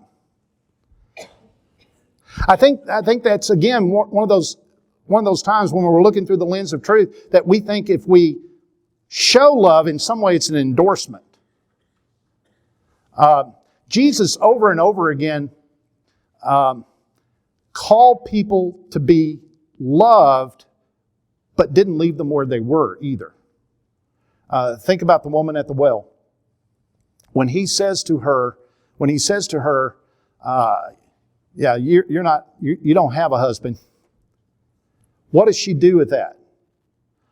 [SPEAKER 1] I think that's, again, one of those times when we're looking through the lens of truth that we think if we show love, in some way it's an endorsement. Jesus, over and over again, called people to be loved, but didn't leave them where they were either. Think about the woman at the well. When he says to her, yeah, you don't have a husband. What does she do with that?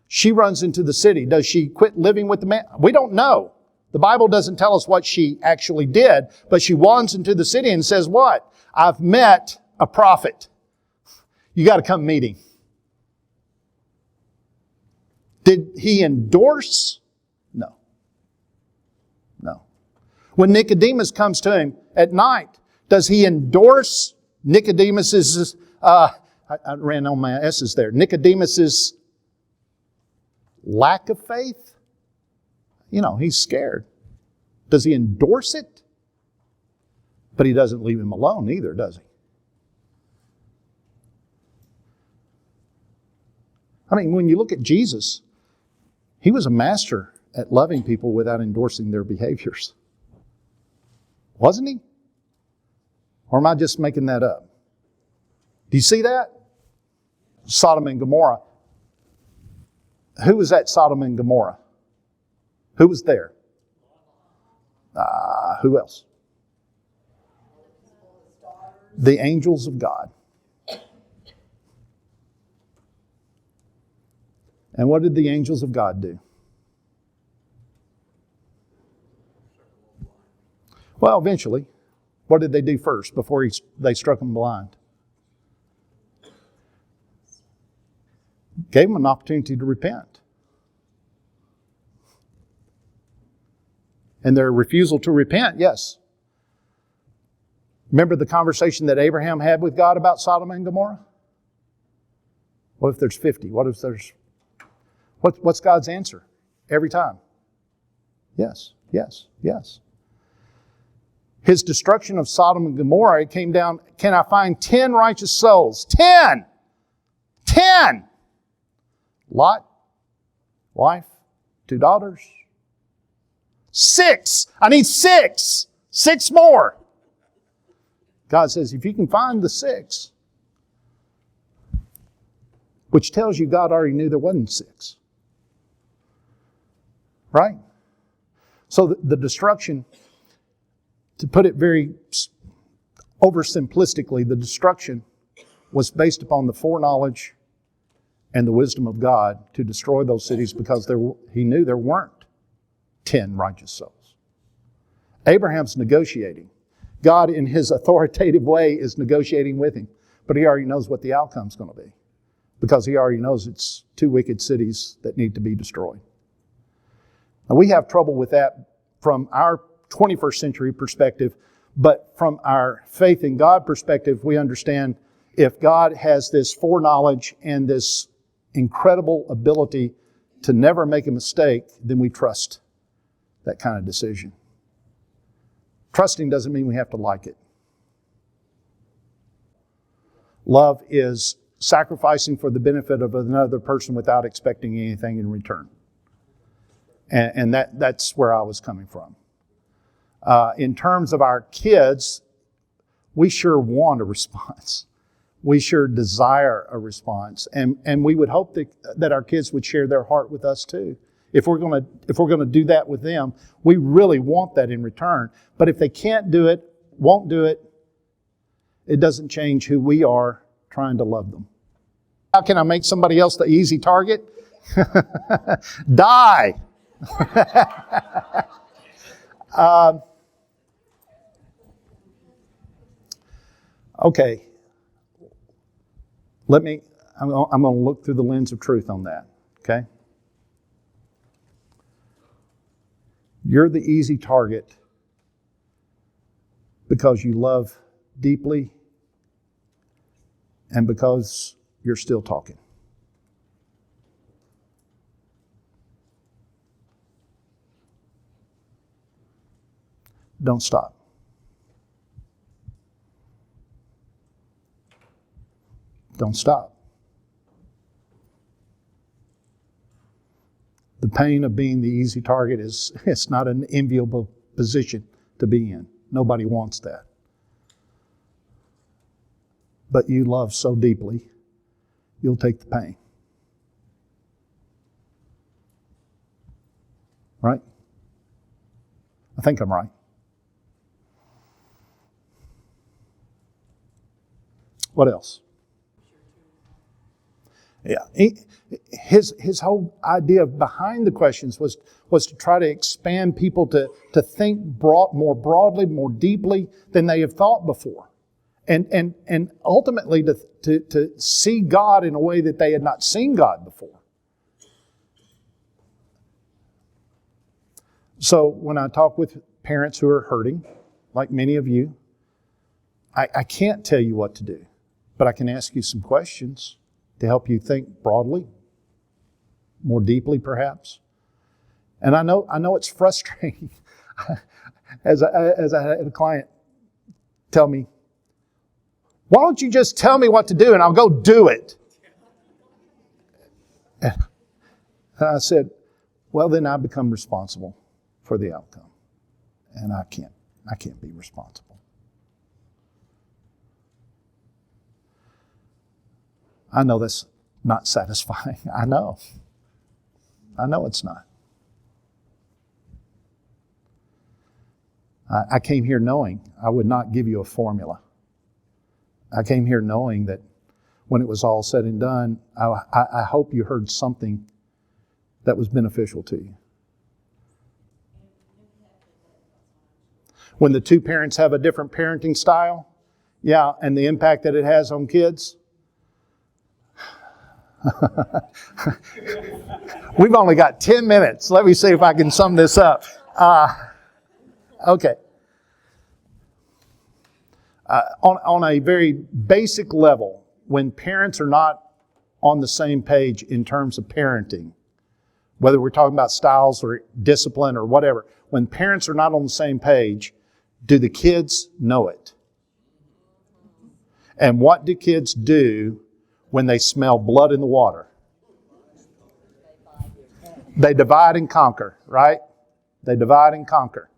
[SPEAKER 1] She runs into the city. Does she quit living with the man? We don't know. The Bible doesn't tell us what she actually did, but she runs into the city and says, what? I've met a prophet. You got to come meet him. Did he endorse? No. When Nicodemus comes to him at night, does he endorse Nicodemus's, I ran on my S's there, Nicodemus's lack of faith? He's scared. Does he endorse it? But he doesn't leave him alone either, does he? I mean, when you look at Jesus, He was a master at loving people without endorsing their behaviors. Wasn't He? Or am I just making that up? Do you see that? Sodom and Gomorrah. Who was at Sodom and Gomorrah? Who was there? Who else? The angels of God. And what did the angels of God do? Well, eventually. What did they do first before they struck him blind? Gave him an opportunity to repent. And their refusal to repent, yes. Remember the conversation that Abraham had with God about Sodom and Gomorrah? What if there's 50? What if there's... What's God's answer? Every time. Yes, yes, yes. His destruction of Sodom and Gomorrah, it came down, can I find 10 righteous souls? 10! 10. Lot, wife, 2 daughters. 6. I need 6. 6 more. God says, if you can find the 6, which tells you God already knew there wasn't 6. Right? So the destruction, to put it very oversimplistically, the destruction was based upon the foreknowledge and the wisdom of God to destroy those cities because He knew there weren't 10 righteous souls. Abraham's negotiating. God, in His authoritative way, is negotiating with him. But He already knows what the outcome's going to be because He already knows it's 2 wicked cities that need to be destroyed. Now, we have trouble with that from our 21st century perspective, but from our faith in God perspective, we understand if God has this foreknowledge and this incredible ability to never make a mistake, then we trust that kind of decision. Trusting doesn't mean we have to like it. Love is sacrificing for the benefit of another person without expecting anything in return. And that's where I was coming from. In terms of our kids, we sure want a response. We sure desire a response. And we would hope that our kids would share their heart with us too. If we're going to do that with them, we really want that in return. But if they can't do it, won't do it, it doesn't change who we are trying to love them. How can I make somebody else the easy target? Die! Okay. I'm going to look through the lens of truth on that. Okay? You're the easy target because you love deeply and because you're still talking. Don't stop. Don't stop. The pain of being the easy target it's not an enviable position to be in. Nobody wants that. But you love so deeply, you'll take the pain. Right? I think I'm right. What else? Yeah, his whole idea behind the questions was to try to expand people to think more broadly, more deeply than they have thought before, and ultimately to see God in a way that they had not seen God before. So when I talk with parents who are hurting, like many of you, I can't tell you what to do, but I can ask you some questions to help you think broadly, more deeply perhaps. And I know it's frustrating. As I had a client tell me, why don't you just tell me what to do and I'll go do it? And I said, well, then I become responsible for the outcome. And I can't be responsible. I know that's not satisfying. I know it's not. I came here knowing I would not give you a formula. I came here knowing that when it was all said and done, I hope you heard something that was beneficial to you. When the two parents have a different parenting style, yeah, and the impact that it has on kids. We've only got 10 minutes. Let me see if I can sum this up. Okay. On a very basic level, when parents are not on the same page in terms of parenting, whether we're talking about styles or discipline or whatever, when parents are not on the same page, do the kids know it? And what do kids do When they smell blood in the water. They divide and conquer, right? They divide and conquer.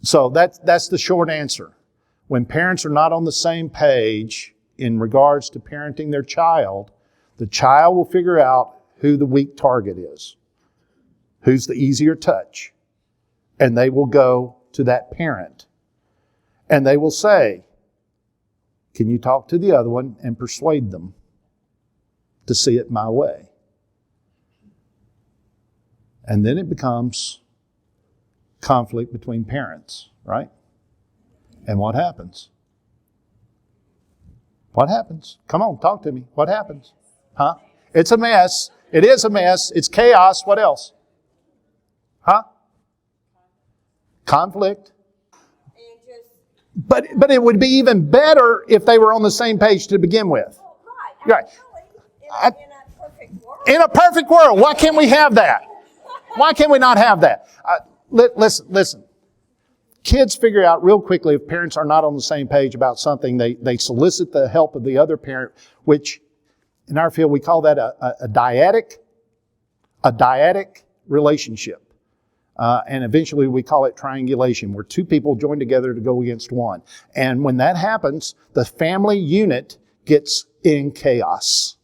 [SPEAKER 1] So that's the short answer. When parents are not on the same page in regards to parenting their child, the child will figure out who the weak target is, who's the easier touch, and they will go to that parent. And they will say, can you talk to the other one and persuade them to see it my way? And then it becomes conflict between parents, right? And what happens? What happens? Come on, talk to me. What happens? Huh? It's a mess. It is a mess. It's chaos. What else? Huh? Conflict. But it would be even better if they were on the same page to begin with.
[SPEAKER 2] Right. In a perfect world.
[SPEAKER 1] In a perfect world. Why can't we have that? Why can we not have that? Listen. Kids figure out real quickly if parents are not on the same page about something. They solicit the help of the other parent, which in our field we call that a dyadic relationship. And eventually we call it triangulation, where two people join together to go against one. And when that happens, the family unit gets in chaos.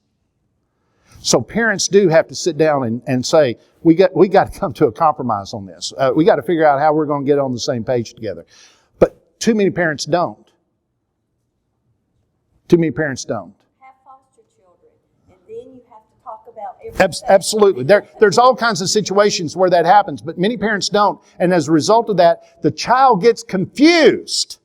[SPEAKER 1] So parents do have to sit down and say, we got to come to a compromise on this. We got to figure out how we're going to get on the same page together. But too many parents don't. Too many parents don't.
[SPEAKER 2] Have foster children, and then you have to talk about everything.
[SPEAKER 1] Absolutely. There's all kinds of situations where that happens, but many parents don't. And as a result of that, the child gets confused.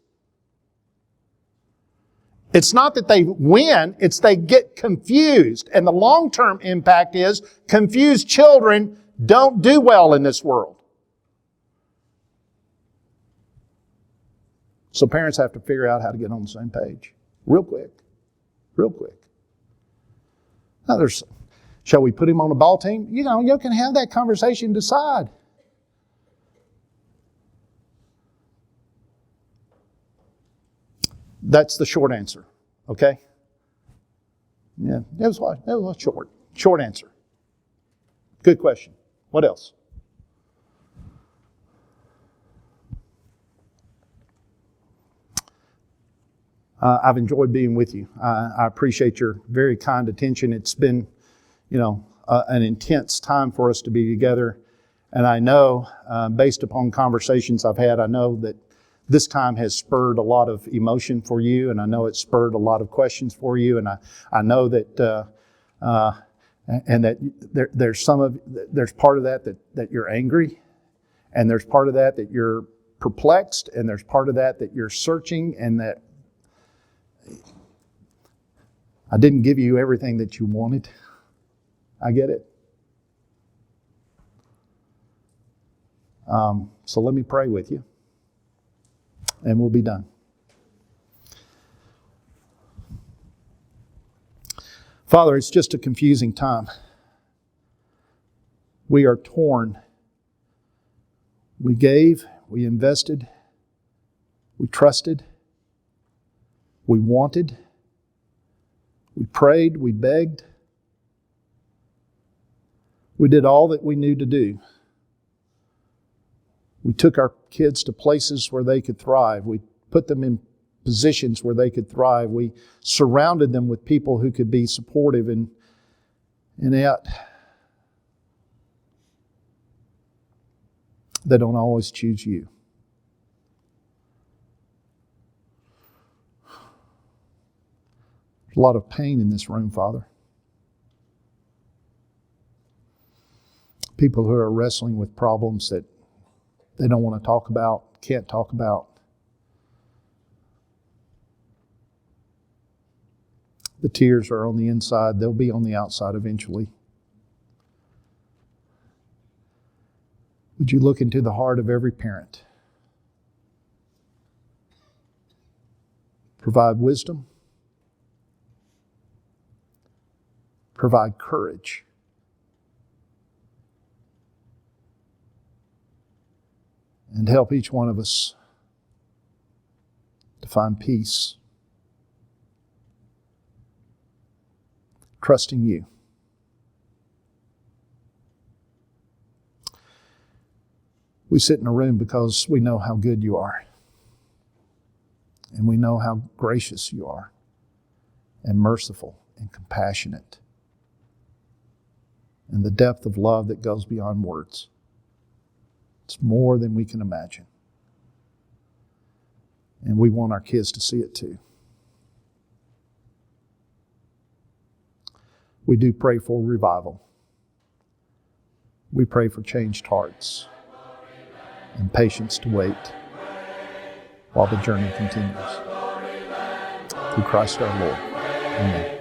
[SPEAKER 1] It's not that they win, it's they get confused. And the long-term impact is confused children don't do well in this world. So parents have to figure out how to get on the same page. Real quick. Real quick. Now shall we put him on a ball team? You can have that conversation and decide. That's the short answer. Okay? Yeah, that was a short answer. Good question. What else? I've enjoyed being with you. I appreciate your very kind attention. It's been, an intense time for us to be together. And I know, based upon conversations I've had, I know that this time has spurred a lot of emotion for you, and I know it's spurred a lot of questions for you. And I know that, and that there's part of that you're angry, and there's part of that you're perplexed, and there's part of that you're searching, and that I didn't give you everything that you wanted. I get it. So let me pray with you, and we'll be done. Father, it's just a confusing time. We are torn. We gave, we invested, we trusted, we wanted, we prayed, we begged. We did all that we knew to do. We took our kids to places where they could thrive. We put them in positions where they could thrive. We surrounded them with people who could be supportive, and yet they don't always choose you. There's a lot of pain in this room, Father. People who are wrestling with problems that they don't want to talk about, can't talk about. The tears are on the inside. They'll be on the outside eventually. Would you look into the heart of every parent? Provide wisdom. Provide courage. And help each one of us to find peace trusting you. We sit in a room because we know how good you are. And we know how gracious you are, and merciful and compassionate, and the depth of love that goes beyond words. It's more than we can imagine. And we want our kids to see it too. We do pray for revival. We pray for changed hearts and patience to wait while the journey continues. Through Christ our Lord. Amen.